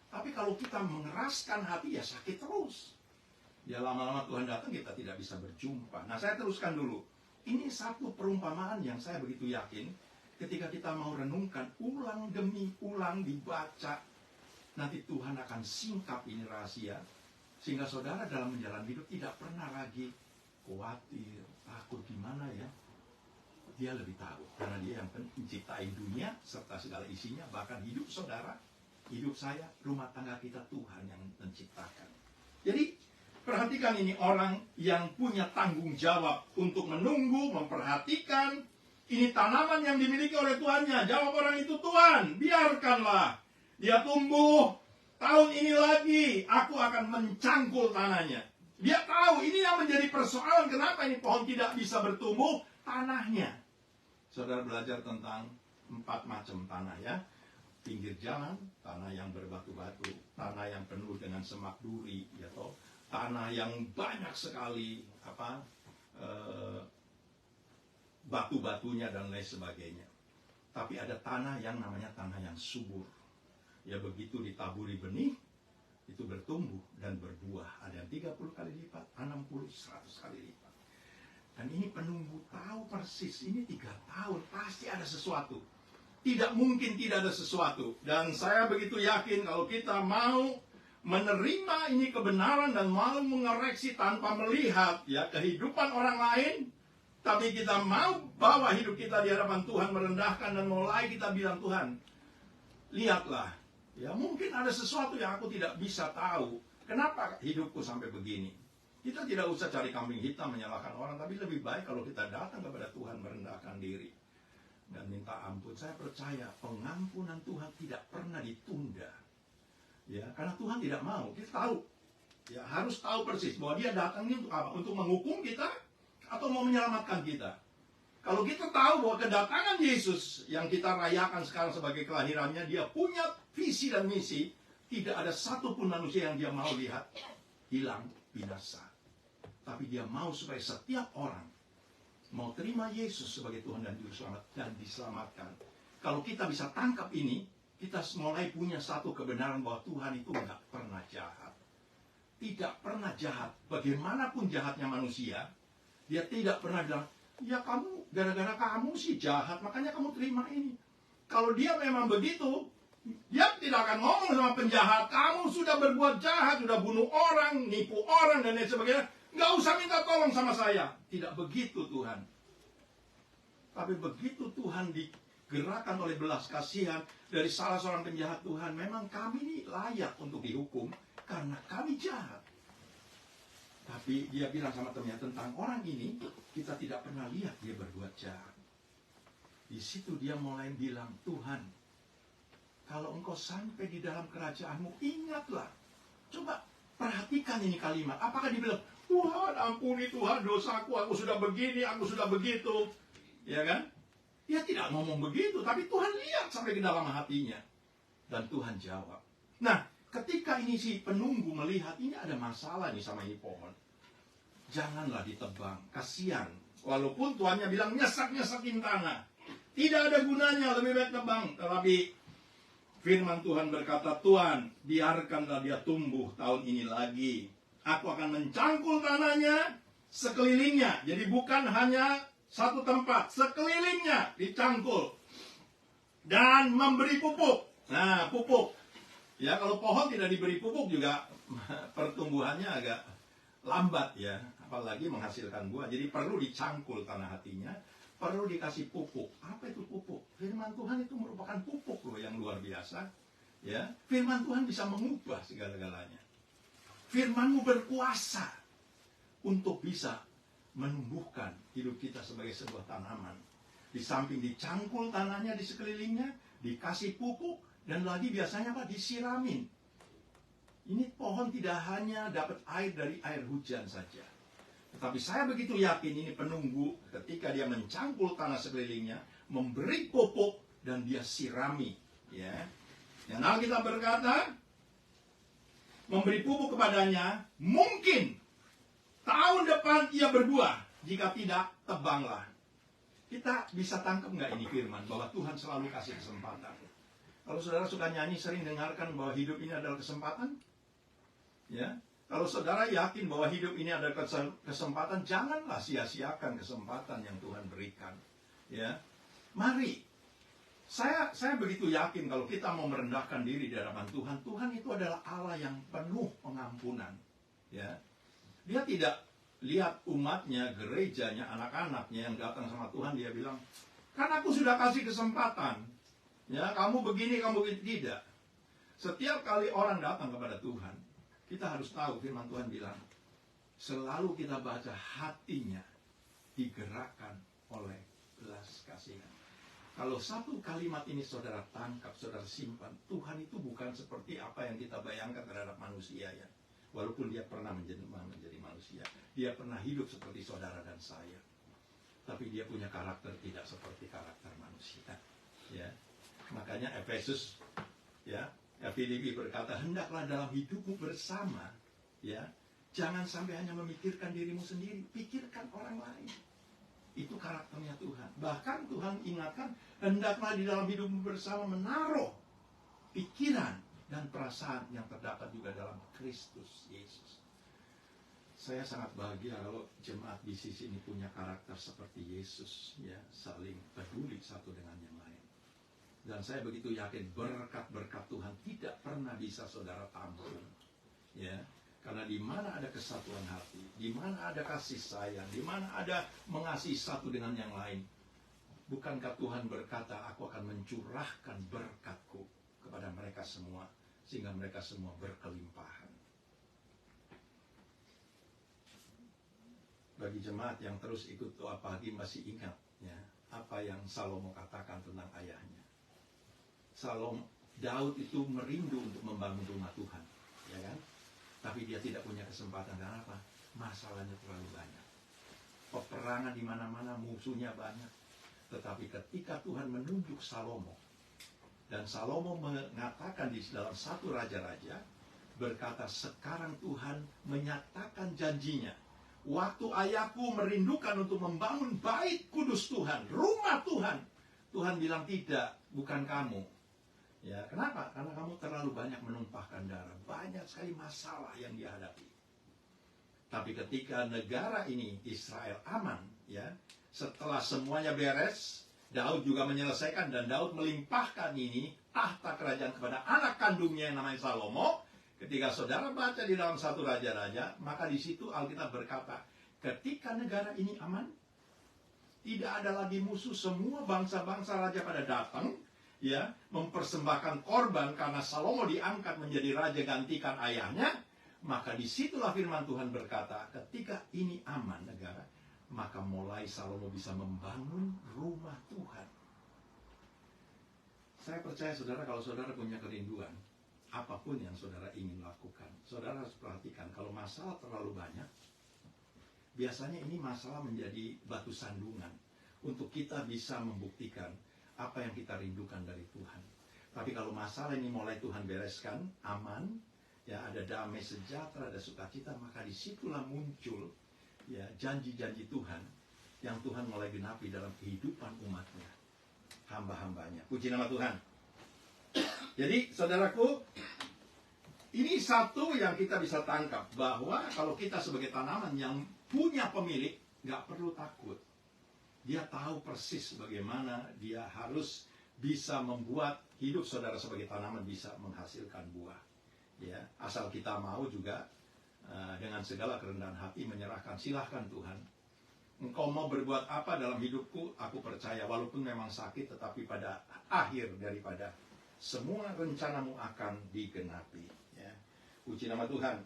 Tapi kalau kita mengeraskan hati ya sakit terus. Ya lama-lama Tuhan datang kita tidak bisa berjumpa. Nah saya teruskan dulu. Ini satu perumpamaan yang saya begitu yakin. Ketika kita mau renungkan ulang demi ulang dibaca, nanti Tuhan akan singkap ini rahasia. Sehingga saudara dalam menjalani hidup tidak pernah lagi khawatir, takut gimana ya. Dia lebih tahu, karena dia yang menciptain dunia serta segala isinya, bahkan hidup saudara, hidup saya, rumah tangga kita, Tuhan yang menciptakan. Jadi perhatikan ini, orang yang punya tanggung jawab untuk menunggu, memperhatikan. Ini tanaman yang dimiliki oleh tuannya. Jawab orang itu, Tuhan, biarkanlah dia tumbuh. Tahun ini lagi aku akan mencangkul tanahnya. Dia tahu ini yang menjadi persoalan, kenapa ini pohon tidak bisa bertumbuh, tanahnya. Saudara belajar tentang 4 macam tanah ya. Pinggir jalan, tanah yang berbatu-batu, tanah yang penuh dengan semak duri, ya toh, tanah yang banyak sekali batu-batunya dan lain sebagainya. Tapi ada tanah yang namanya tanah yang subur. Ya begitu ditaburi benih, itu bertumbuh dan berbuah. Ada yang 30 kali lipat, 60, 100 kali lipat. Dan ini penunggu tahu persis, ini 3 tahun, pasti ada sesuatu. Tidak mungkin tidak ada sesuatu. Dan saya begitu yakin kalau kita mau menerima ini kebenaran dan mau mengoreksi tanpa melihat ya kehidupan orang lain, tapi kita mau bawa hidup kita di hadapan Tuhan, merendahkan dan mulai kita bilang, Tuhan, lihatlah, ya mungkin ada sesuatu yang aku tidak bisa tahu. Kenapa hidupku sampai begini? Kita tidak usah cari kambing hitam menyalahkan orang, tapi lebih baik kalau kita datang kepada Tuhan, merendahkan diri dan minta ampun. Saya percaya pengampunan Tuhan tidak pernah ditunda. Ya, karena Tuhan tidak mau. Kita tahu, ya harus tahu persis bahwa Dia datang ini untuk apa? Untuk menghukum kita atau mau menyelamatkan kita. Kalau kita tahu bahwa kedatangan Yesus yang kita rayakan sekarang sebagai kelahirannya, Dia punya visi dan misi. Tidak ada satupun manusia yang Dia mau lihat hilang, binasa. Tapi Dia mau supaya setiap orang mau terima Yesus sebagai Tuhan dan Juru Selamat dan diselamatkan. Kalau kita bisa tangkap ini, kita mulai punya satu kebenaran bahwa Tuhan itu nggak pernah jahat. Tidak pernah jahat. Bagaimanapun jahatnya manusia, Dia tidak pernah bilang, ya kamu, gara-gara kamu sih jahat, makanya kamu terima ini. Kalau Dia memang begitu, Dia tidak akan ngomong sama penjahat, kamu sudah berbuat jahat, sudah bunuh orang, nipu orang, dan lain sebagainya. Nggak usah minta tolong sama saya. Tidak begitu Tuhan. Tapi begitu Tuhan digerakkan oleh belas kasihan dari salah seorang penjahat, Tuhan, memang kami ini layak untuk dihukum karena kami jahat. Tapi Dia bilang sama temannya, tentang orang ini kita tidak pernah lihat dia berbuat jahat. Di situ Dia mulai bilang, Tuhan, kalau Engkau sampai di dalam kerajaan-Mu, ingatlah. Coba perhatikan ini kalimat. Apakah dia bilang, Tuhan ampuni Tuhan dosaku, aku sudah begini, aku sudah begitu. Ya kan? Dia tidak ngomong begitu, tapi Tuhan lihat sampai ke dalam hatinya. Dan Tuhan jawab. Nah, ketika ini si penunggu melihat, ini ada masalah nih sama ini pohon. Janganlah ditebang, kasihan. Walaupun tuannya bilang, nyesak-nyesakin tanah. Tidak ada gunanya, lebih baik tebang. Tetapi firman Tuhan berkata, Tuhan, biarkanlah dia tumbuh tahun ini lagi. Aku akan mencangkul tanahnya sekelilingnya. Jadi bukan hanya satu tempat, sekelilingnya dicangkul. Dan memberi pupuk. Nah, pupuk. Ya, kalau pohon tidak diberi pupuk juga pertumbuhannya agak lambat ya. Apalagi menghasilkan buah. Jadi perlu dicangkul tanah hatinya. Perlu dikasih pupuk. Apa itu pupuk? Firman Tuhan itu merupakan pupuk loh yang luar biasa. Ya, firman Tuhan bisa mengubah segala-galanya. Firman-Mu berkuasa untuk bisa menumbuhkan hidup kita sebagai sebuah tanaman. Di samping dicangkul tanahnya di sekelilingnya, dikasih pupuk, dan lagi biasanya apa? Disiramin. Ini pohon tidak hanya dapat air dari air hujan saja. Tetapi saya begitu yakin ini penunggu ketika dia mencangkul tanah sekelilingnya, memberi pupuk, dan dia sirami. Ya. Yang Alkitab berkata, memberi pupuk kepadanya, mungkin tahun depan ia berbuah. Jika tidak, tebanglah. Kita bisa tangkap nggak ini firman bahwa Tuhan selalu kasih kesempatan? Kalau saudara suka nyanyi, sering dengarkan bahwa hidup ini adalah kesempatan. Ya, kalau saudara yakin bahwa hidup ini adalah kesempatan, janganlah sia-siakan kesempatan yang Tuhan berikan. Ya, mari. Saya begitu yakin kalau kita mau merendahkan diri di hadapan Tuhan, Tuhan itu adalah Allah yang penuh pengampunan. Ya, Dia tidak lihat umatnya, gerejanya, anak-anaknya yang datang sama Tuhan, dia bilang, kan aku sudah kasih kesempatan. Ya, kamu begini, kamu begini. Tidak. Setiap kali orang datang kepada Tuhan, kita harus tahu firman Tuhan bilang, selalu kita baca hatinya digerakkan oleh belas kasihan. Kalau satu kalimat ini saudara tangkap, saudara simpan, Tuhan itu bukan seperti apa yang kita bayangkan terhadap manusia ya. Walaupun dia pernah menjadi manusia, dia pernah hidup seperti saudara dan saya. Tapi dia punya karakter tidak seperti karakter manusia. Ya, makanya Efesus, ya, Filipi berkata, hendaklah dalam hidupmu bersama, ya, jangan sampai hanya memikirkan dirimu sendiri, pikirkan orang lain. Itu karakternya Tuhan. Bahkan Tuhan ingatkan, hendaklah di dalam hidupmu bersama menaruh pikiran dan perasaan yang terdapat juga dalam Kristus Yesus. Saya sangat bahagia kalau jemaat di sisi ini punya karakter seperti Yesus, ya, saling peduli satu dengan yang lain. Dan saya begitu yakin berkat-berkat Tuhan tidak pernah bisa saudara tampung, ya. Karena di mana ada kesatuan hati, di mana ada kasih sayang, di mana ada mengasihi satu dengan yang lain, bukankah Tuhan berkata, aku akan mencurahkan berkat-Ku kepada mereka semua, sehingga mereka semua berkelimpahan. Bagi jemaat yang terus ikut doa pagi masih ingat, ya, apa yang Salomo katakan tentang ayahnya. Daud itu merindu untuk membangun rumah Tuhan, ya kan? Tapi dia tidak punya kesempatan. Karena apa? Masalahnya terlalu banyak. Peperangan di mana-mana, musuhnya banyak. Tetapi ketika Tuhan menunjuk Salomo, dan Salomo mengatakan di dalam 1 Raja-Raja, berkata, sekarang Tuhan menyatakan janjinya. Waktu ayahku merindukan untuk membangun bait kudus Tuhan, rumah Tuhan, Tuhan bilang tidak, bukan kamu. Ya, kenapa? Karena kamu terlalu banyak menumpahkan darah. Banyak sekali masalah yang dihadapi. Tapi ketika negara ini, Israel, aman, ya, setelah semuanya beres, Daud juga menyelesaikan, dan Daud melimpahkan ini tahta kerajaan kepada anak kandungnya yang namanya Salomo. Ketika saudara baca di dalam 1 Raja-Raja, maka di situ Alkitab berkata, ketika negara ini aman, tidak ada lagi musuh, semua bangsa-bangsa raja pada datang, ya, mempersembahkan korban karena Salomo diangkat menjadi raja gantikan ayahnya. Maka disitulah firman Tuhan berkata, ketika ini aman negara, maka mulai Salomo bisa membangun rumah Tuhan. Saya percaya saudara, kalau saudara punya kerinduan, apapun yang saudara ingin lakukan, saudara harus perhatikan, kalau masalah terlalu banyak, biasanya ini masalah menjadi batu sandungan untuk kita bisa membuktikan apa yang kita rindukan dari Tuhan. Tapi kalau masalah ini mulai Tuhan bereskan, aman, ya, ada damai sejahtera, ada sukacita, maka disitulah muncul, ya, janji-janji Tuhan yang Tuhan mulai genapi dalam kehidupan umatnya, hamba-hambanya. Puji nama Tuhan. Jadi saudaraku, ini satu yang kita bisa tangkap, bahwa kalau kita sebagai tanaman yang punya pemilik, gak perlu takut. Dia tahu persis bagaimana dia harus bisa membuat hidup saudara sebagai tanaman bisa menghasilkan buah. Ya, asal kita mau juga dengan segala kerendahan hati menyerahkan, silahkan Tuhan. Engkau mau berbuat apa dalam hidupku, aku percaya, walaupun memang sakit, tetapi pada akhir daripada semua rencanamu akan digenapi. Ya. Puji nama Tuhan.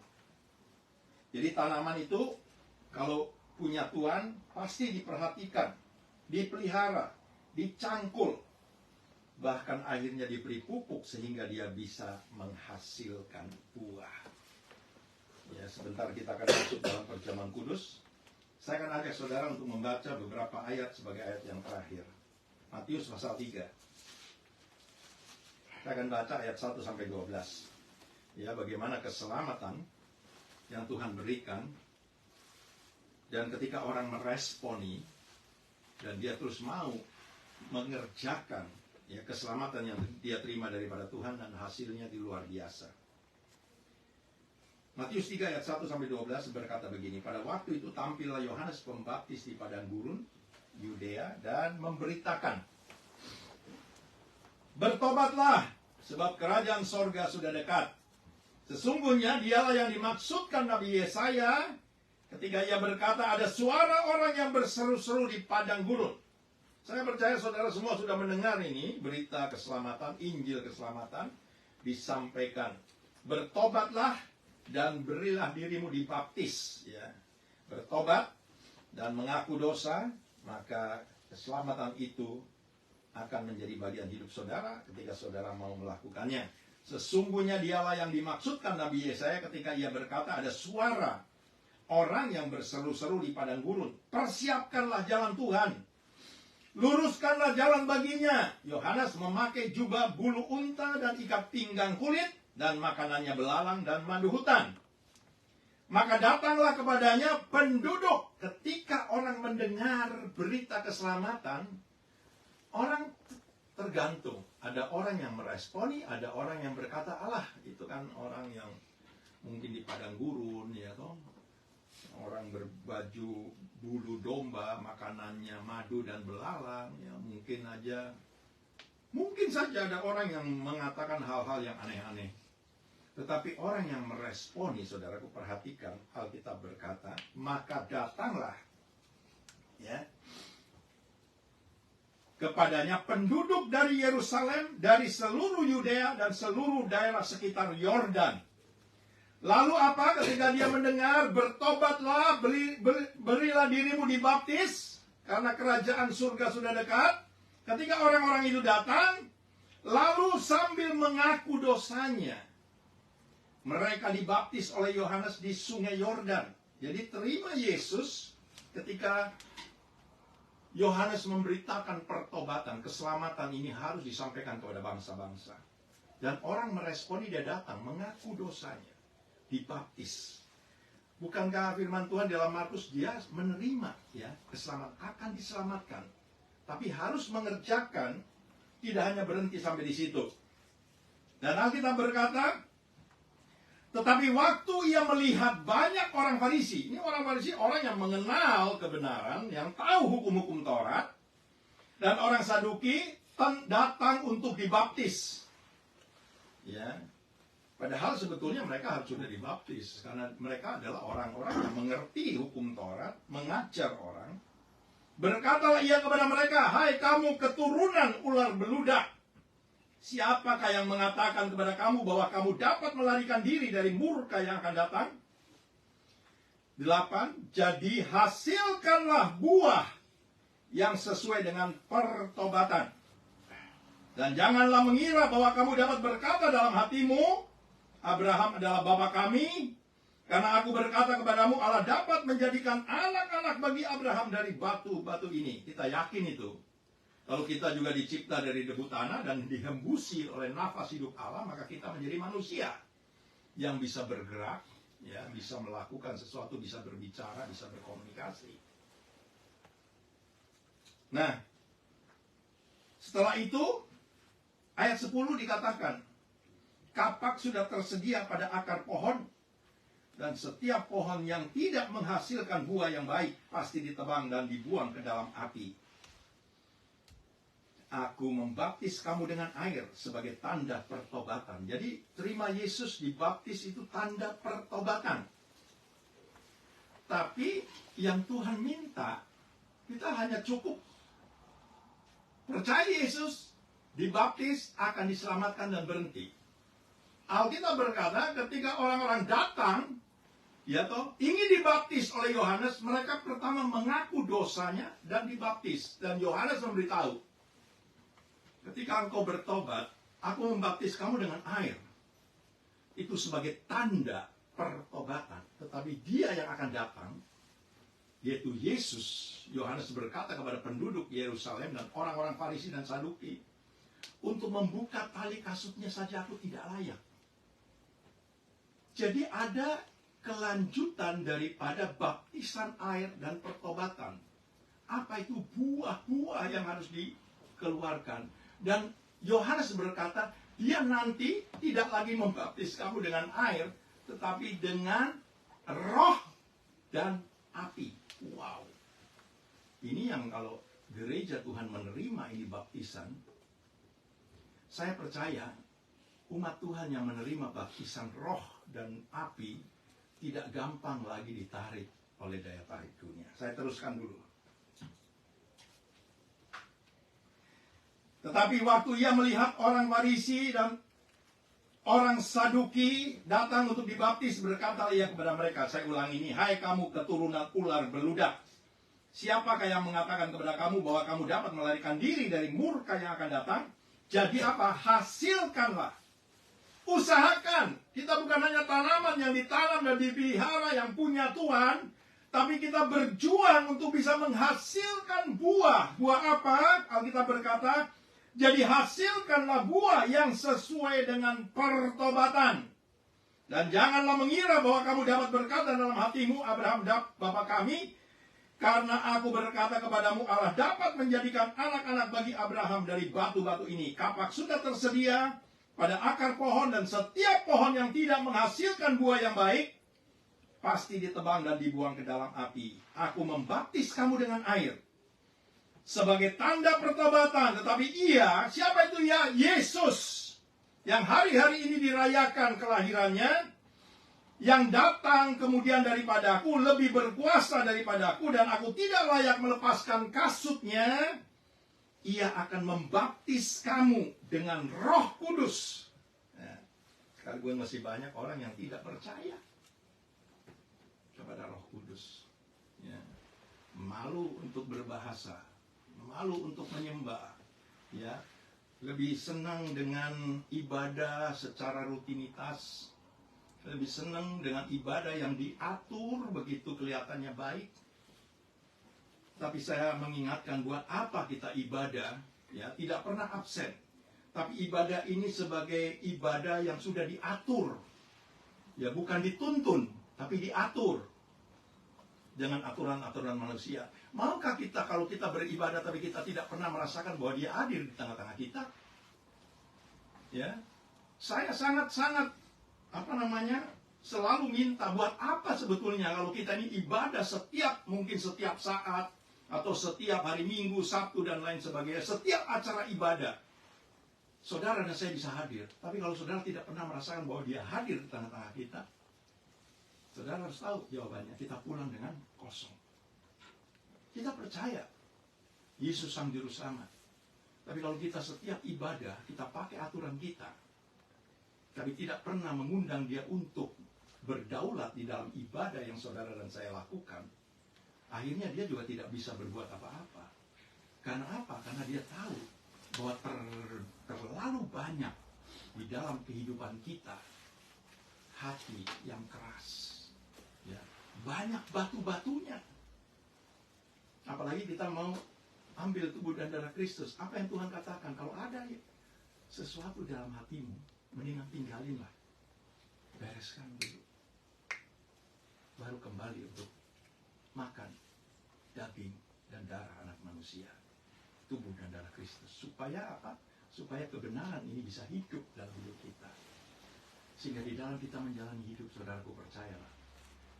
Jadi tanaman itu kalau punya Tuhan pasti diperhatikan, dipelihara, dicangkul, bahkan akhirnya diberi pupuk sehingga dia bisa menghasilkan buah. Ya, sebentar kita akan masuk dalam perjamuan kudus. Saya akan ajak saudara untuk membaca beberapa ayat sebagai ayat yang terakhir. Matius pasal 3. Saya akan baca ayat 1 sampai 12. Ya, bagaimana keselamatan yang Tuhan berikan, dan ketika orang meresponi dan dia terus mau mengerjakan, ya, keselamatan yang dia terima daripada Tuhan, dan hasilnya di luar biasa. Matius 3 ayat 1 sampai 12 berkata begini, pada waktu itu tampillah Yohanes Pembaptis di padang gurun Yudea dan memberitakan, bertobatlah sebab kerajaan sorga sudah dekat. Sesungguhnya dialah yang dimaksudkan Nabi Yesaya ketika ia berkata, ada suara orang yang berseru-seru di padang gurun. Saya percaya saudara semua sudah mendengar ini, berita keselamatan, Injil keselamatan, disampaikan. Bertobatlah dan berilah dirimu dibaptis. Ya. Bertobat dan mengaku dosa, maka keselamatan itu akan menjadi bagian hidup saudara ketika saudara mau melakukannya. Sesungguhnya dialah yang dimaksudkan Nabi Yesaya ketika ia berkata, ada suara orang yang berseru-seru di padang gurun. Persiapkanlah jalan Tuhan, luruskanlah jalan baginya. Yohanes memakai jubah bulu unta dan ikat pinggang kulit, dan makanannya belalang dan madu hutan. Maka datanglah kepadanya penduduk. Ketika orang mendengar berita keselamatan, orang tergantung. Ada orang yang meresponi, ada orang yang berkata, alah, itu kan orang yang mungkin di padang gurun, ya toh. Orang berbaju bulu domba, makanannya madu dan belalang, ya mungkin saja ada orang yang mengatakan hal-hal yang aneh-aneh. Tetapi orang yang meresponi, saudaraku, perhatikan Alkitab berkata, maka datanglah, ya, kepadanya penduduk dari Yerusalem, dari seluruh Yudea dan seluruh daerah sekitar Yordan. Lalu apa ketika dia mendengar, bertobatlah, berilah dirimu dibaptis, karena kerajaan surga sudah dekat. Ketika orang-orang itu datang, lalu sambil mengaku dosanya, mereka dibaptis oleh Yohanes di sungai Yordan. Jadi terima Yesus ketika Yohanes memberitakan pertobatan, keselamatan ini harus disampaikan kepada bangsa-bangsa. Dan orang meresponi, dia datang, mengaku dosanya, dibaptis. Bukankah firman Tuhan dalam Markus, dia menerima, ya, keselamatan, akan diselamatkan. Tapi harus mengerjakan, tidak hanya berhenti sampai di situ. Dan Alkitab berkata, tetapi waktu ia melihat banyak orang Farisi, ini orang Farisi orang yang mengenal kebenaran, yang tahu hukum-hukum Taurat, dan orang Saduki datang untuk dibaptis. Ya, padahal sebetulnya mereka harus sudah dibaptis, karena mereka adalah orang-orang yang mengerti hukum Taurat, mengajar orang. Berkatalah ia kepada mereka, hai kamu keturunan ular beludak, siapakah yang mengatakan kepada kamu bahwa kamu dapat melarikan diri dari murka yang akan datang? 8. Jadi hasilkanlah buah yang sesuai dengan pertobatan. Dan janganlah mengira bahwa kamu dapat berkata dalam hatimu, Abraham adalah bapa kami, karena aku berkata kepadamu, Allah dapat menjadikan anak-anak bagi Abraham dari batu-batu ini. Kita yakin itu. Kalau kita juga dicipta dari debu tanah dan dihembusi oleh nafas hidup Allah, maka kita menjadi manusia yang bisa bergerak, ya, bisa melakukan sesuatu, bisa berbicara, bisa berkomunikasi. Nah, setelah itu ayat 10 dikatakan, kapak sudah tersedia pada akar pohon, dan setiap pohon yang tidak menghasilkan buah yang baik pasti ditebang dan dibuang ke dalam api. Aku membaptis kamu dengan air sebagai tanda pertobatan. Jadi terima Yesus dibaptis itu tanda pertobatan. Tapi yang Tuhan minta, kita hanya cukup percaya Yesus, dibaptis, akan diselamatkan dan berhenti. Alkitab berkata ketika orang-orang datang, ya toh, ingin dibaptis oleh Yohanes, mereka pertama mengaku dosanya dan dibaptis. Dan Yohanes memberitahu, ketika engkau bertobat, aku membaptis kamu dengan air. Itu sebagai tanda pertobatan. Tetapi dia yang akan datang, yaitu Yesus, Yohanes berkata kepada penduduk Yerusalem dan orang-orang Farisi dan Saduki, untuk membuka tali kasutnya saja aku tidak layak. Jadi ada kelanjutan daripada baptisan air dan pertobatan. Apa itu buah-buah yang harus dikeluarkan? Dan Yohanes berkata, dia nanti tidak lagi membaptis kamu dengan air, tetapi dengan roh dan api. Wow. Ini yang kalau gereja Tuhan menerima ini baptisan, saya percaya umat Tuhan yang menerima baptisan roh dan api tidak gampang lagi ditarik oleh daya tarik dunia. Saya teruskan dulu. Tetapi waktu ia melihat orang Farisi dan orang Saduki datang untuk dibaptis, berkata ia kepada mereka, saya ulangi ini, hai kamu keturunan ular beludak, siapakah yang mengatakan kepada kamu bahwa kamu dapat melarikan diri dari murka yang akan datang? Jadi apa? Hasilkanlah, usahakan. Kita bukan hanya tanaman yang ditanam dan dipelihara yang punya Tuhan, tapi kita berjuang untuk bisa menghasilkan buah. Buah apa? Alkitab berkata, jadi hasilkanlah buah yang sesuai dengan pertobatan. Dan janganlah mengira bahwa kamu dapat berkata dalam hatimu, Abraham bapa kami, karena aku berkata kepadamu, Allah dapat menjadikan anak-anak bagi Abraham dari batu-batu ini. Kapak sudah tersedia pada akar pohon, dan setiap pohon yang tidak menghasilkan buah yang baik pasti ditebang dan dibuang ke dalam api. Aku membaptis kamu dengan air sebagai tanda pertobatan. Tetapi ia, siapa itu ya? Yesus, yang hari-hari ini dirayakan kelahirannya, yang datang kemudian daripadaku, lebih berkuasa daripadaku, dan aku tidak layak melepaskan kasutnya. Ia akan membaptis kamu dengan Roh Kudus. Nah, sekalipun masih banyak orang yang tidak percaya kepada Roh Kudus, ya, malu untuk berbahasa, malu untuk menyembah, ya, lebih senang dengan ibadah secara rutinitas, lebih senang dengan ibadah yang diatur begitu kelihatannya baik. Tapi saya mengingatkan, buat apa kita ibadah? Ya, tidak pernah absen. Tapi ibadah ini sebagai ibadah yang sudah diatur, ya, bukan dituntun, tapi diatur dengan aturan-aturan manusia. Maukah kita kalau kita beribadah tapi kita tidak pernah merasakan bahwa Dia hadir di tengah-tengah kita? Ya, saya sangat-sangat selalu minta, buat apa sebetulnya kalau kita ini ibadah mungkin setiap saat, atau setiap hari Minggu, Sabtu, dan lain sebagainya, setiap acara ibadah, saudara dan saya bisa hadir. Tapi kalau saudara tidak pernah merasakan bahwa Dia hadir di tengah-tengah kita, saudara harus tahu jawabannya, kita pulang dengan kosong. Kita percaya Yesus Sang Juru Selamat. Tapi kalau kita setiap ibadah, kita pakai aturan kita, tapi tidak pernah mengundang Dia untuk berdaulat di dalam ibadah yang saudara dan saya lakukan, akhirnya Dia juga tidak bisa berbuat apa-apa. Karena apa? Karena Dia tahu bahwa terlalu banyak di dalam kehidupan kita hati yang keras, ya, banyak batu-batunya. Apalagi kita mau ambil tubuh dan darah Kristus. Apa yang Tuhan katakan? Kalau ada sesuatu dalam hatimu, mendingan tinggalinlah, bereskan dulu, baru kembali untuk makan daging dan darah anak manusia, tubuh dan darah Kristus. Supaya apa? Supaya kebenaran ini bisa hidup dalam hidup kita. Sehingga di dalam kita menjalani hidup, saudaraku, percayalah,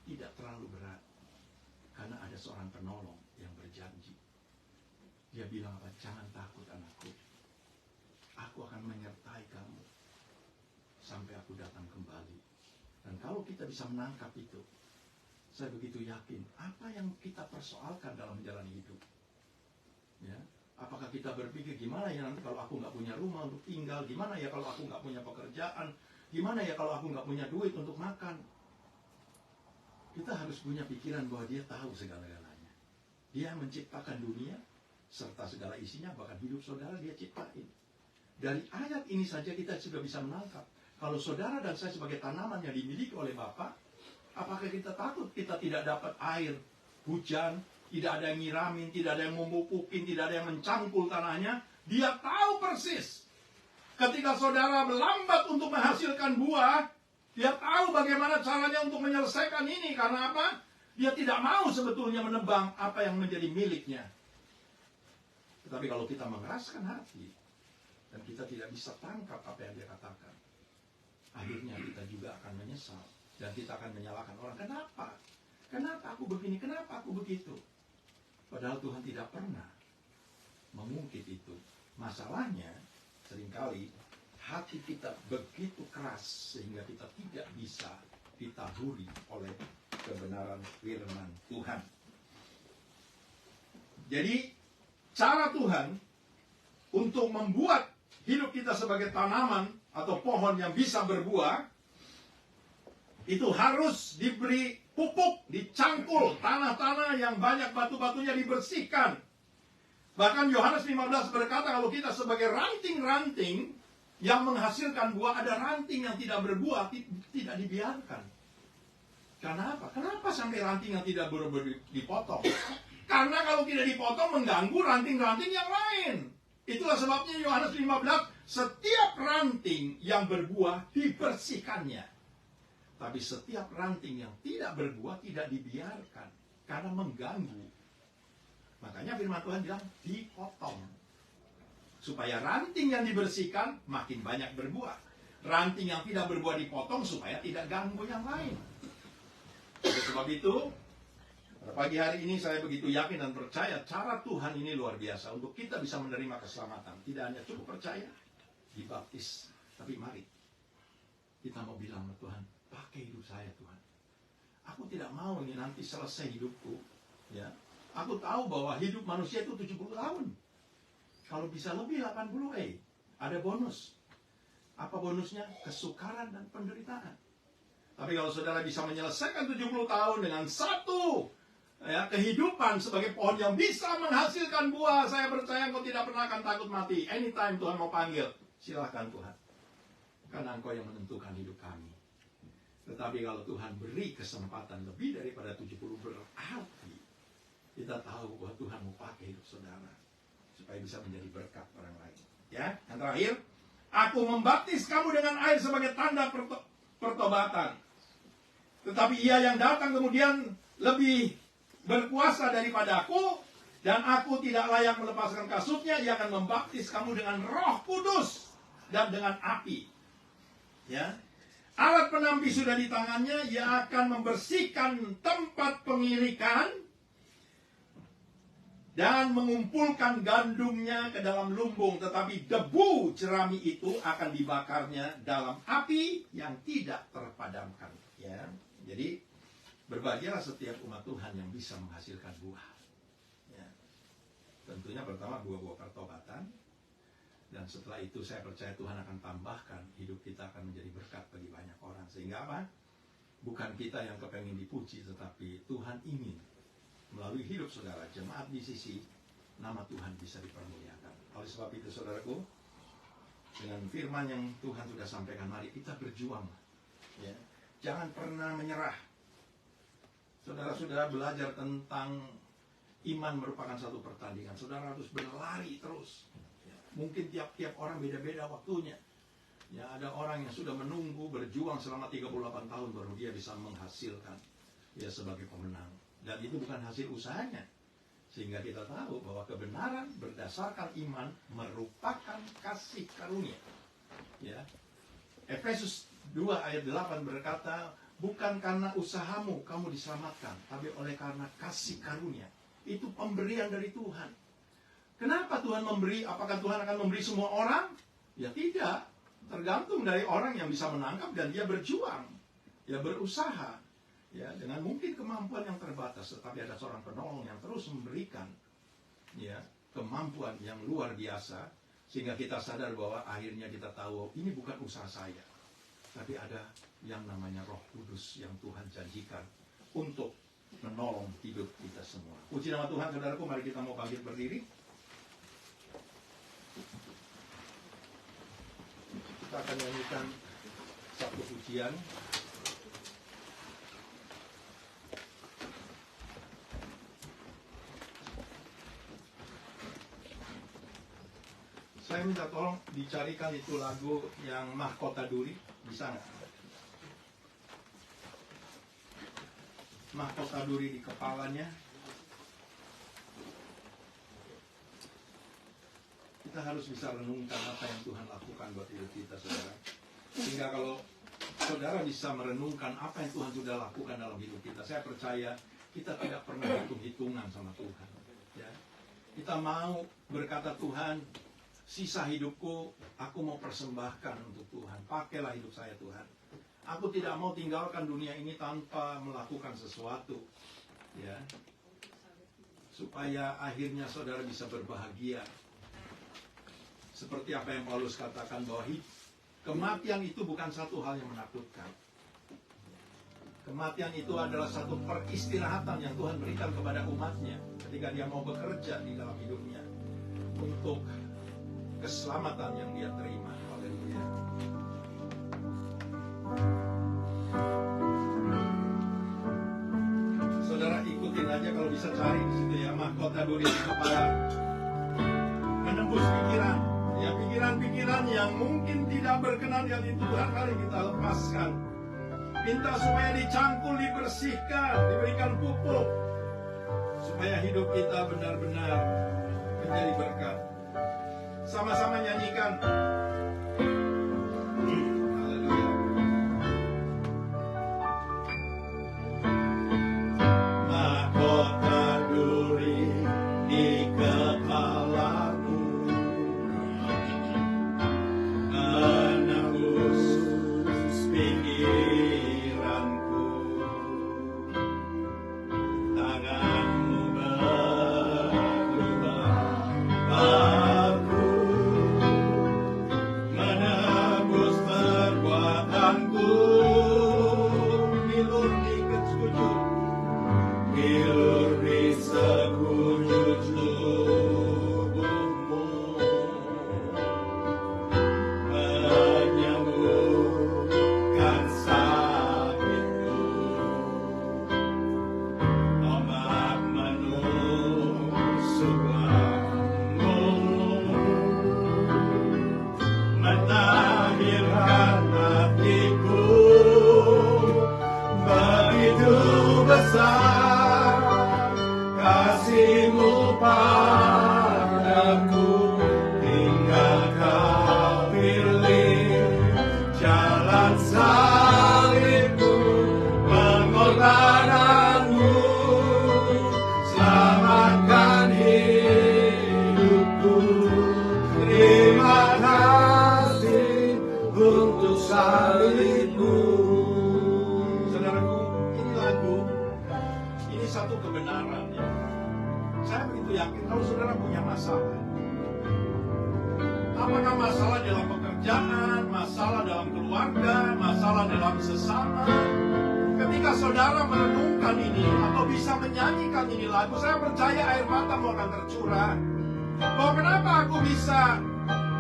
tidak terlalu berat. Karena ada seorang penolong yang berjanji. Dia bilang apa? Jangan takut anakku, aku akan menyertai kamu sampai aku datang kembali. Dan kalau kita bisa menangkap itu, saya begitu yakin apa yang kita persoalkan dalam menjalani hidup, ya, apakah kita berpikir gimana ya nanti kalau aku nggak punya rumah untuk tinggal, gimana ya kalau aku nggak punya pekerjaan, gimana ya kalau aku nggak punya duit untuk makan. Kita harus punya pikiran bahwa Dia tahu segala-galanya. Dia menciptakan dunia serta segala isinya, bahkan hidup saudara Dia ciptain. Dari ayat ini saja kita sudah bisa menangkap, kalau saudara dan saya sebagai tanaman yang dimiliki oleh Bapa, apakah kita takut kita tidak dapat air hujan, tidak ada yang nyiramin, tidak ada yang memupukin, tidak ada yang mencangkul tanahnya? Dia tahu persis ketika saudara melambat untuk menghasilkan buah, Dia tahu bagaimana caranya untuk menyelesaikan ini. Karena apa? Dia tidak mau sebetulnya menebang apa yang menjadi miliknya. Tetapi kalau kita mengeraskan hati dan kita tidak bisa tangkap apa yang Dia katakan, akhirnya kita juga akan menyesal dan kita akan menyalahkan orang. Kenapa? Kenapa aku begini? Kenapa aku begitu? Padahal Tuhan tidak pernah mengungkit itu. Masalahnya seringkali hati kita begitu keras sehingga kita tidak bisa ditaburi oleh kebenaran firman Tuhan. Jadi cara Tuhan untuk membuat hidup kita sebagai tanaman atau pohon yang bisa berbuah, itu harus diberi pupuk, dicangkul, tanah-tanah yang banyak batu-batunya dibersihkan. Bahkan Yohanes 15 berkata, kalau kita sebagai ranting-ranting yang menghasilkan buah, ada ranting yang tidak berbuah, tidak dibiarkan. Kenapa? Kenapa sampai ranting yang tidak berbuah dipotong? Karena kalau tidak dipotong mengganggu ranting-ranting yang lain. Itulah sebabnya Yohanes 15, setiap ranting yang berbuah dibersihkannya. Tapi setiap ranting yang tidak berbuah tidak dibiarkan, karena mengganggu. Makanya firman Tuhan bilang dipotong, supaya ranting yang dibersihkan makin banyak berbuah. Ranting yang tidak berbuah dipotong supaya tidak ganggu yang lain. Oleh sebab itu, pada pagi hari ini saya begitu yakin dan percaya cara Tuhan ini luar biasa untuk kita bisa menerima keselamatan. Tidak hanya cukup percaya, dibaptis, tapi mari kita mau bilang sama Tuhan, pakai hidup saya Tuhan. Aku tidak mau ini nanti selesai hidupku, ya. Aku tahu bahwa hidup manusia itu 70 tahun. Kalau bisa lebih 80, ada bonus. Apa bonusnya? Kesukaran dan penderitaan. Tapi kalau saudara bisa menyelesaikan 70 tahun dengan satu kehidupan sebagai pohon yang bisa menghasilkan buah, saya percaya engkau tidak pernah akan takut mati. Anytime Tuhan mau panggil, silahkan Tuhan. Karena engkau yang menentukan hidup kami. Tetapi kalau Tuhan beri kesempatan lebih daripada 70, berarti kita tahu bahwa Tuhan mau pakai hidup saudara supaya bisa menjadi berkat orang lain. Ya, yang terakhir, aku membaptis kamu dengan air sebagai tanda pertobatan. Tetapi ia yang datang kemudian lebih berkuasa daripada aku, dan aku tidak layak melepaskan kasutnya. Ia akan membaptis kamu dengan Roh Kudus dan dengan api. Ya, alat penampi sudah di tangannya. Ia akan membersihkan tempat pengirikan dan mengumpulkan gandumnya ke dalam lumbung. Tetapi debu jerami itu akan dibakarnya dalam api yang tidak terpadamkan. Ya, jadi berbahagialah setiap umat Tuhan yang bisa menghasilkan buah. Ya. Tentunya pertama buah-buah pertobatan. Dan setelah itu saya percaya Tuhan akan tambahkan, hidup kita akan menjadi berkat bagi banyak orang. Sehingga apa? Bukan kita yang kepengen dipuji, tetapi Tuhan ingin melalui hidup saudara, jemaat di sisi, nama Tuhan bisa dipermuliakan. Oleh sebab itu saudaraku, dengan firman yang Tuhan sudah sampaikan, mari kita berjuang. Ya. Jangan pernah menyerah. Saudara sudah belajar tentang iman merupakan satu pertandingan. Saudara harus berlari terus. Mungkin tiap-tiap orang beda-beda waktunya. Ya, ada orang yang sudah menunggu, berjuang selama 38 tahun baru dia bisa menghasilkan ya sebagai pemenang. Dan itu bukan hasil usahanya. Sehingga kita tahu bahwa kebenaran berdasarkan iman merupakan kasih karunia. Ya. Efesus 2 ayat 8 berkata, bukan karena usahamu kamu diselamatkan, tapi oleh karena kasih karunia. Itu pemberian dari Tuhan. Kenapa Tuhan memberi? Apakah Tuhan akan memberi semua orang? Ya tidak. Tergantung dari orang yang bisa menangkap dan dia berjuang. Ya berusaha. Ya dengan mungkin kemampuan yang terbatas. Tetapi ada seorang penolong yang terus memberikan ya kemampuan yang luar biasa. Sehingga kita sadar bahwa akhirnya kita tahu ini bukan usaha saya. Tapi ada yang namanya Roh Kudus yang Tuhan janjikan untuk menolong hidup kita semua. Puji nama Tuhan saudaraku, mari kita mau bangkit berdiri. Kita akan nyanyikan satu pujian. Saya minta tolong dicarikan itu lagu yang Mahkota Duri, bisa nggak? Mahkota duri di kepalanya. Kita harus bisa renungkan apa yang Tuhan lakukan buat hidup kita, saudara. Sehingga kalau saudara bisa merenungkan apa yang Tuhan sudah lakukan dalam hidup kita, saya percaya kita tidak pernah hitung-hitungan sama Tuhan. Ya. Kita mau berkata, Tuhan, sisa hidupku aku mau persembahkan untuk Tuhan. Pakailah hidup saya Tuhan. Aku tidak mau tinggalkan dunia ini tanpa melakukan sesuatu, ya, supaya akhirnya saudara bisa berbahagia. Seperti apa yang Paulus katakan bahwa kematian itu bukan satu hal yang menakutkan. Kematian itu adalah satu peristirahatan yang Tuhan berikan kepada umatnya ketika dia mau bekerja di dalam hidupnya untuk keselamatan yang dia terima. Haleluya. Saudara ikutin aja kalau bisa cari di situ ya, mahkota duri supaya menembus pikiran, ya, pikiran-pikiran yang mungkin tidak berkenan dengan Tuhan, mari kita lepaskan. Minta supaya dicangkul, dibersihkan, diberikan pupuk, supaya hidup kita benar-benar menjadi berkat. Sama-sama nyanyikan. Haleluya. Mahkota duri di kepalaku, menembus pikiranku. Tanganmu berubah aku, menembus perbuatanku. Bilur di sekujur, bilur di sekujur tubuhmu, menyembuhkan sakitku. Ombak menusuk lambungmu, mentahirkan hatiku. Begitu besar kasih-Mu padaku, hingga Kau pilih jalan salibmu, pengorbananmu selamatkan hidupku. Terima kasih untuk salibmu. Saudaraku, ini lagu, ini satu kebenaran ya. Saya begitu yakin kalau saudara punya masalah, apakah masalah dalam pekerjaan, masalah dalam keluarga, masalah dalam sesama, ketika saudara merenungkan ini atau bisa menyanyikan ini lagu, saya percaya air matamu akan tercurah. Bahwa kenapa aku bisa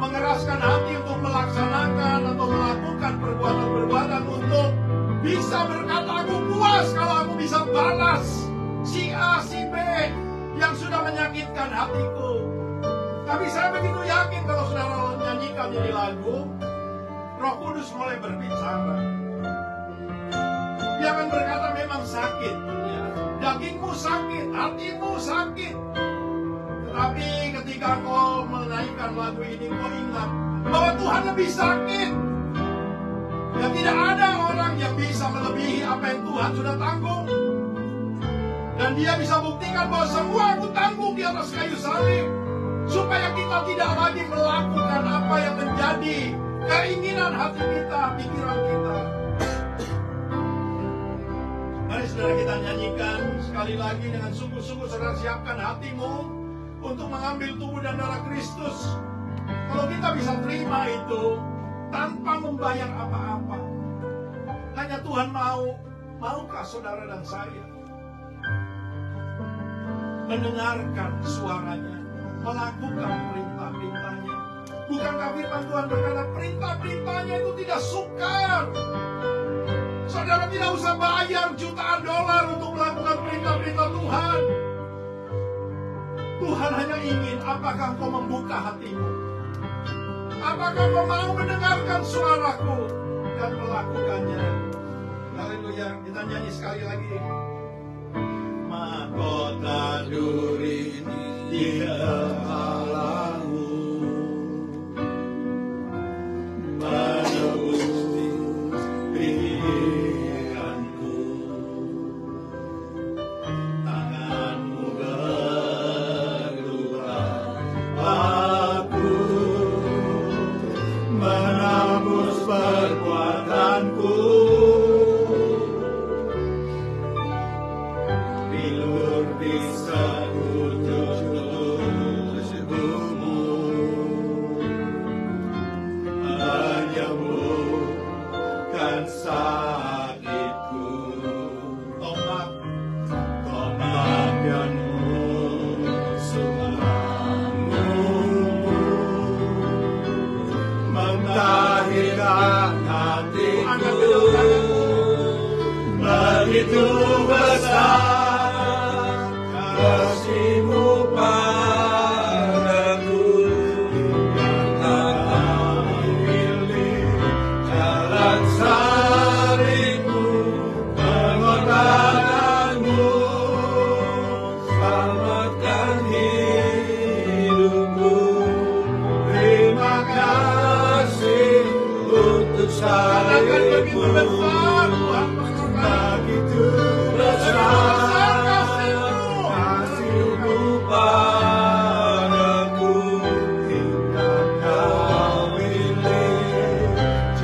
mengeraskan hati untuk melaksanakan atau melakukan perbuatan-perbuatan untuk bisa berkata aku puas kalau aku bisa balas si A, si B yang sudah menyakitkan hatiku. Tapi saya begitu yakin kalau saudara nyanyikan ini lagu, Roh Kudus mulai berbicara. Dia akan berkata memang sakit, ya. Dagingmu sakit, hatimu sakit. Tetapi ketika kau menaikkan lagu ini, kau ingat bahwa Tuhan lebih sakit. Dan tidak ada orang yang bisa melebihi apa yang Tuhan sudah tanggung. Dan dia bisa buktikan bahwa semua aku tanggung di atas kayu salib, supaya kita tidak lagi melakukan apa yang menjadi keinginan hati kita, pikiran kita. Mari saudara kita nyanyikan sekali lagi dengan sungguh-sungguh. Saudara siapkan hatimu untuk mengambil tubuh dan darah Kristus. Kalau kita bisa terima itu tanpa membayar apa-apa, hanya Tuhan maukah saudara dan saya mendengarkan suaranya, melakukan perintah-perintahnya? Bukankah firman Tuhan berkata perintah-perintahnya itu tidak sukar? Saudara tidak usah bayar jutaan dolar untuk melakukan perintah-perintah Tuhan. Tuhan hanya ingin, apakah kau membuka hatimu? Apakah kau mau mendengarkan suaraku dan melakukannya? Haleluya, kita nyanyi sekali lagi. Mahkota duri di kepalamu, menembus pikiranku. Tanganmu berubah aku, menembus perbuatanku. begitu besar kasih-Mu padaku, tak memilih jalan salib-Mu, pengorbanan-Mu, selamatkan hidupku. Terima kasih untuk salib-Mu, begitu besar kasih-Mu padaku, hingga Kau pilih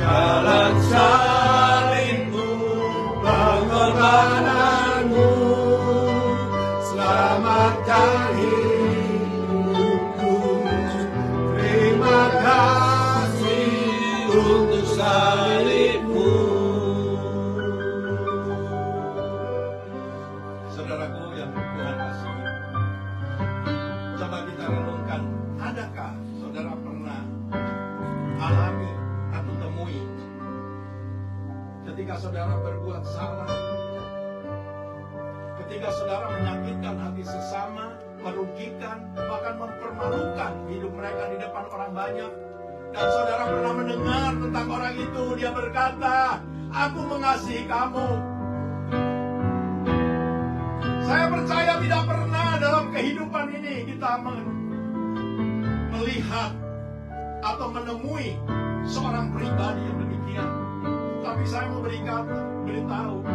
jalan salib-Mu, pengorbanan-Mu, selamatkan hidupku. Terima kasih untuk salib-Mu. Saudaraku yang Tuhan kasihi, coba kita renungkan, adakah saudara pernah alami atau temui ketika saudara berbuat salah, ketika saudara menyakitkan hati sesama, merugikan, bahkan mempermalukan hidup mereka di depan orang banyak, dan saudara pernah mendengar tentang orang itu, dia berkata, "Aku mengasihi kamu." Saya percaya tidak pernah dalam kehidupan ini kita melihat atau menemui seorang pribadi yang demikian. Tapi saya mau beritahu,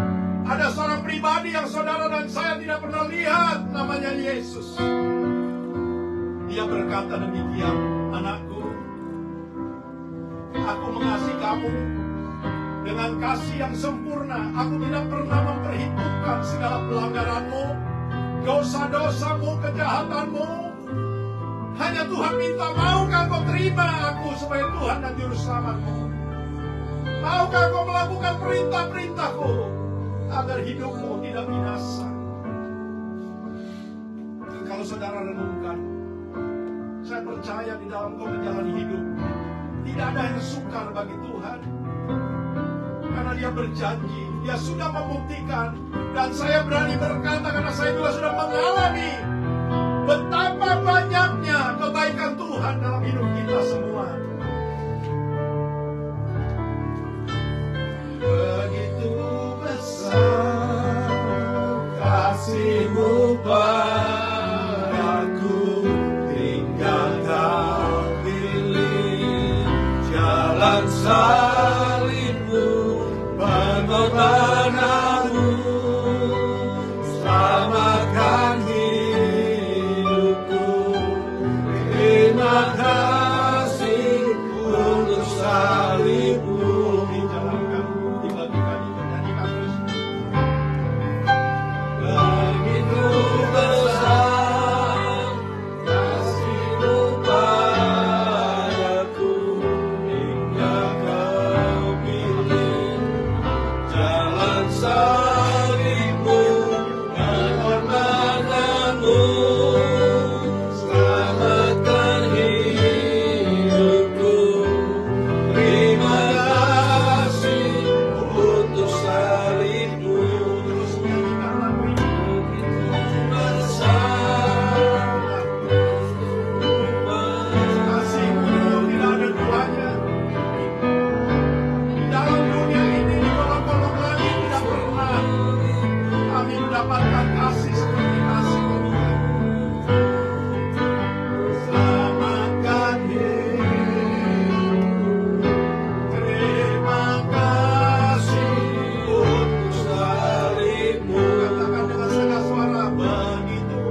ada seorang pribadi yang saudara dan saya tidak pernah lihat, namanya Yesus. Dia berkata demikian, "Anakku, aku mengasihi kamu dengan kasih yang sempurna. Aku tidak pernah memperhitungkan segala pelanggaranmu, dosa-dosamu, kejahatanmu. Hanya Tuhan minta, maukah kau terima aku sebagai Tuhan dan Juru Selamatmu? Maukah kau melakukan perintah-perintahku agar hidupmu tidak binasa?" Dan kalau saudara renungkan, saya percaya di dalam kau menjalani hidup, tidak ada yang sukar bagi Tuhan. Karena Dia berjanji, Dia sudah membuktikan. Dan saya berani berkata karena saya juga sudah mengalami betapa banyaknya kebaikan Tuhan dalam hidup kita semua. Begitu besar kasih-Mu padaku, hingga Kau pilih jalan salib-Mu, pengorbanan-Mu, selamatkan hidupku. Terima kasih untuk salib-Mu. Dijalankan, dibagikan, dinyanyikan terus. Begitu besar kasih-Mu padaku, hingga Kau pilih jalan salib-Mu, pengorbanan-Mu, selamatkan hidupku. Terima kasih untuk salib-Mu. Terus nyanyikan lagu ini. Begitu besar kasih-Mu, tidak ada duanya. Di dalam dunia ini, di kolong-kolong langit, tidak pernah kami mendapatkan kasih seperti kasih-Mu. Selamatkan hidupku. Terima kasih untuk salib-Mu. Katakan dengan segenap suara, begitu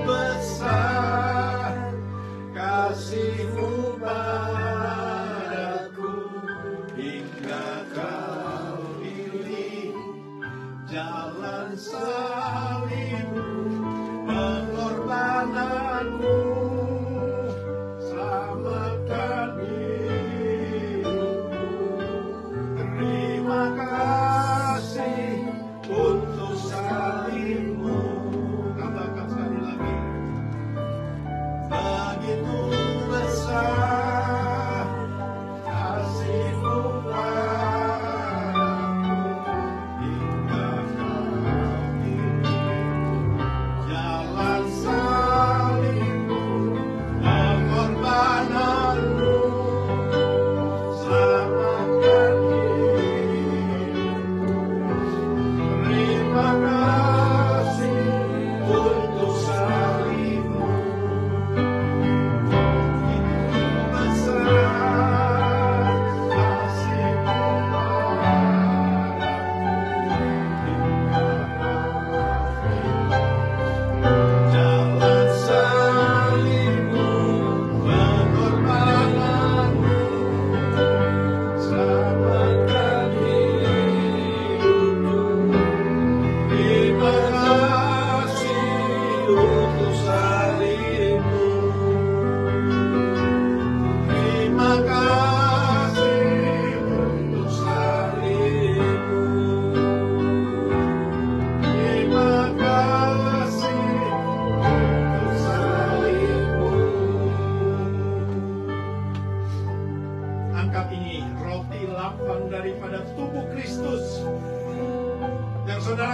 besar kasih-Mu padaku, hingga Kau pilih jalan salib-Mu, pengorbanan-Mu, selamatkan hidupku. Terima kasih untuk salib-Mu. Katakan sekali lagi, begitu besar kasih-Mu padaku, hingga Kau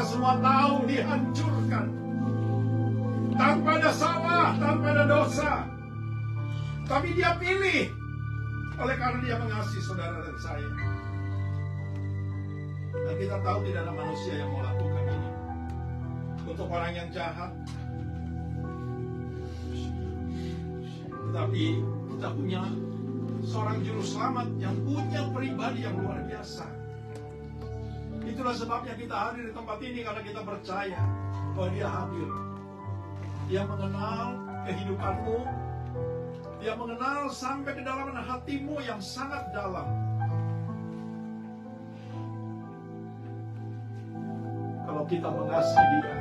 semua tahu dihancurkan. Tanpa ada salah, tanpa ada dosa. Tapi dia pilih. Oleh karena dia mengasihi saudara dan saya. Dan kita tahu tidak ada manusia yang mau lakukan ini. Untuk orang yang jahat. Tetapi kita punya seorang juru selamat yang punya pribadi yang luar biasa. Itulah sebabnya kita hadir di tempat ini, karena kita percaya bahwa dia hadir. Dia mengenal kehidupanmu. Dia mengenal sampai ke dalam hatimu yang sangat dalam. Kalau kita mengasihi dia,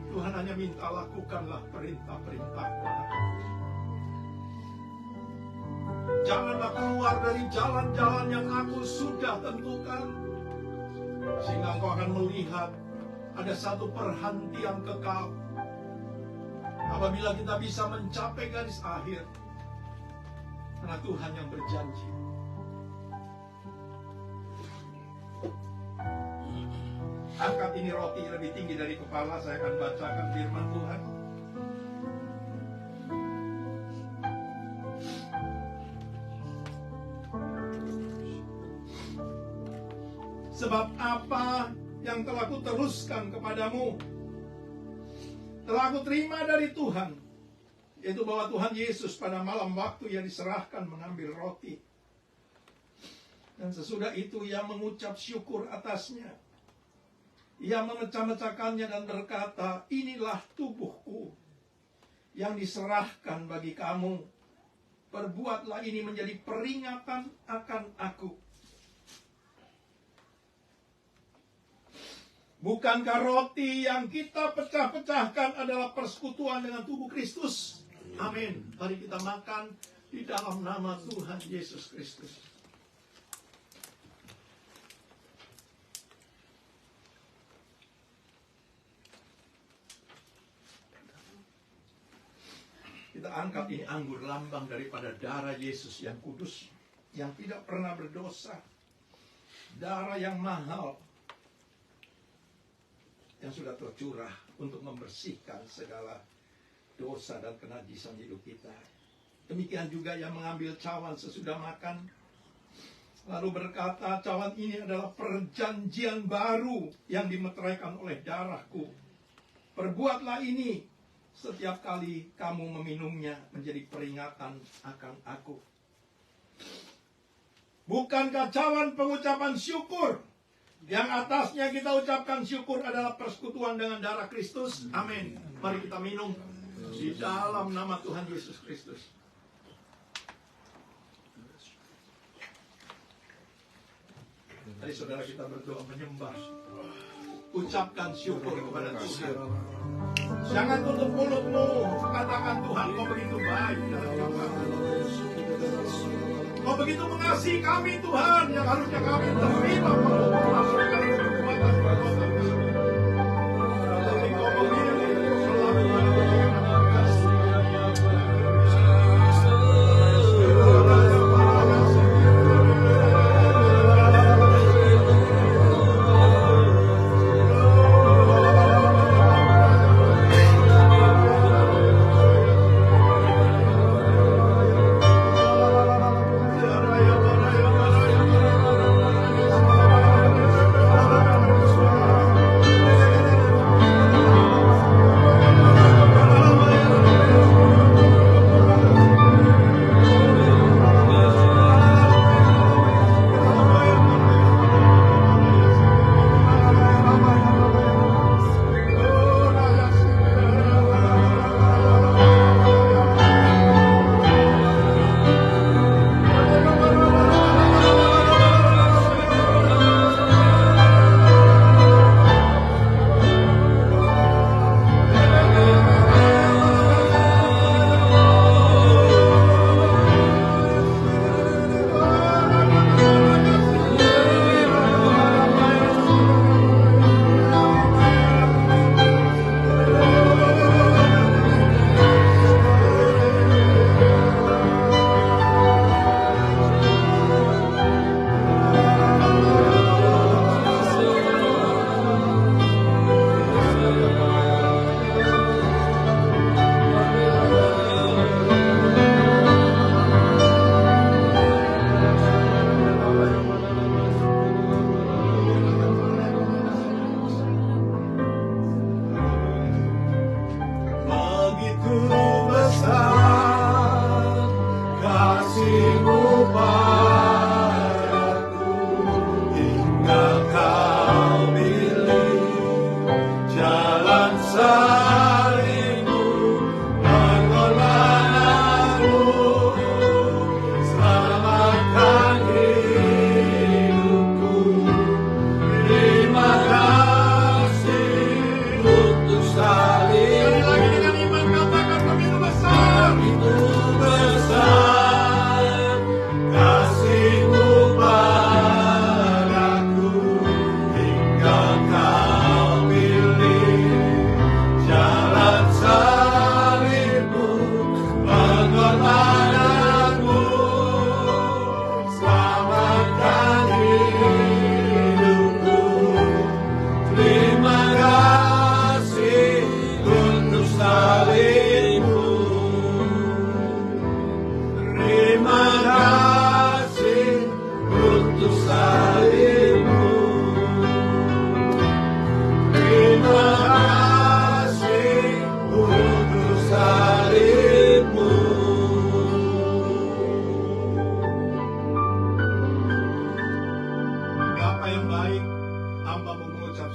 Tuhan hanya minta lakukanlah perintah-perintah-Ku. Janganlah keluar dari jalan-jalan yang Aku sudah tentukan, sehingga engkau akan melihat ada satu perhentian kekal. Apabila kita bisa mencapai garis akhir, karena Tuhan yang berjanji. Angkat ini roti lebih tinggi dari kepala, saya akan bacakan firman Tuhan. Sebab apa yang telah Kuteruskan kepadamu, telah Aku terima dari Tuhan, yaitu bahwa Tuhan Yesus pada malam waktu yang diserahkan mengambil roti. Dan sesudah itu Ia mengucap syukur atasnya. Ia memecah-mecahkannya dan berkata, inilah tubuhku yang diserahkan bagi kamu. Perbuatlah ini menjadi peringatan akan Aku. Bukankah roti yang kita pecah-pecahkan adalah persekutuan dengan tubuh Kristus? Amin. Mari kita makan di dalam nama Tuhan Yesus Kristus. Kita angkat ini anggur, lambang daripada darah Yesus yang kudus, yang tidak pernah berdosa. Darah yang mahal, yang sudah tercurah untuk membersihkan segala dosa dan kenajisan hidup kita. Demikian juga yang mengambil cawan sesudah makan, lalu berkata, cawan ini adalah perjanjian baru yang dimeteraikan oleh darahku. Perbuatlah ini setiap kali kamu meminumnya menjadi peringatan akan Aku. Bukankah cawan pengucapan syukur? Yang atasnya kita ucapkan syukur adalah persekutuan dengan darah Kristus. Amin. Mari kita minum di dalam nama Tuhan Yesus Kristus. Mari saudara kita berdoa menyembah. Ucapkan syukur kepada Tuhan. Jangan tutup mulutmu. Katakan, Tuhan, Kau begitu baik dalam kehidupan. Kau begitu mengasihi kami, Tuhan, yang harusnya kami terima perbuatan kami. Tapi Kau memilih selalu memberikan kasih.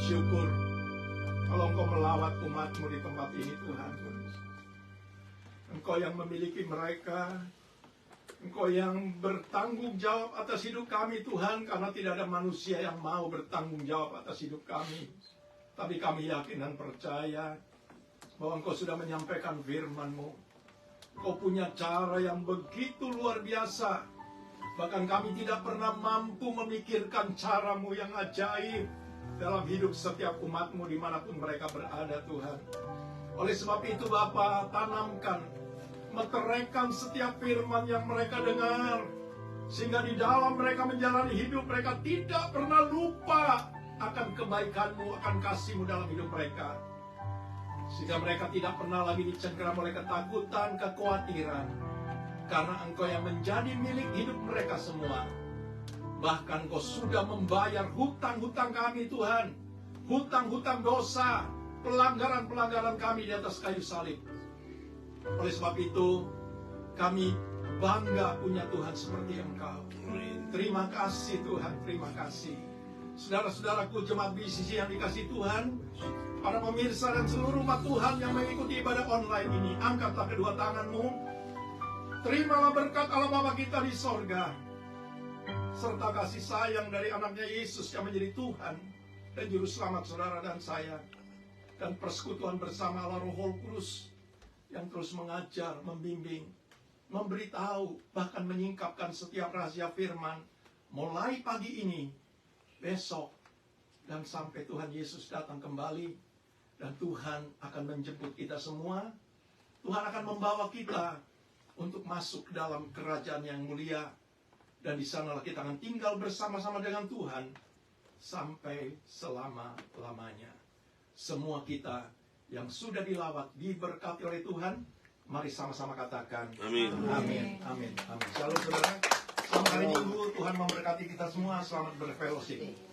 syukur kalau Engkau melawat umat-Mu di tempat ini, Tuhan. Engkau yang memiliki mereka, Engkau yang bertanggung jawab atas hidup kami, Tuhan, karena tidak ada manusia yang mau bertanggung jawab atas hidup kami. Tapi kami yakin dan percaya bahwa Engkau sudah menyampaikan firman-Mu. Engkau punya cara yang begitu luar biasa. Bahkan kami tidak pernah mampu memikirkan cara-Mu yang ajaib dalam hidup setiap umat-Mu dimanapun mereka berada, Tuhan. Oleh sebab itu, Bapa, tanamkan, meteraikan setiap firman yang mereka dengar, sehingga di dalam mereka menjalani hidup, mereka tidak pernah lupa akan kebaikan-Mu, akan kasih-Mu dalam hidup mereka. Sehingga mereka tidak pernah lagi dicengkeram oleh ketakutan, kekhawatiran, karena Engkau yang menjadi milik hidup mereka semua. Bahkan Engkau sudah membayar hutang-hutang kami, Tuhan, hutang-hutang dosa, pelanggaran-pelanggaran kami di atas kayu salib. Oleh sebab itu, kami bangga punya Tuhan seperti Engkau. Terima kasih Tuhan, terima kasih. Saudara-saudaraku, jemaat BCC yang dikasih Tuhan, para pemirsa dan seluruh umat Tuhan yang mengikuti ibadah online ini, angkatlah kedua tanganmu. Terimalah berkat Allah Bapa kita di sorga, serta kasih sayang dari anaknya Yesus yang menjadi Tuhan dan Juru Selamat saudara dan saya, dan persekutuan bersama Allah Roh Kudus yang terus mengajar, membimbing, memberitahu, bahkan menyingkapkan setiap rahasia firman, mulai pagi ini, besok, dan sampai Tuhan Yesus datang kembali, dan Tuhan akan menjemput kita semua. Tuhan akan membawa kita untuk masuk ke dalam kerajaan yang mulia, dan di sanalah kita akan tinggal bersama-sama dengan Tuhan sampai selama-lamanya. Semua kita yang sudah dilawat, diberkati oleh Tuhan, mari sama-sama katakan amin. Amin. Amin. Amin. Shalom saudara. Selamat hari Minggu. Tuhan memberkati kita semua. Selamat berfellowship.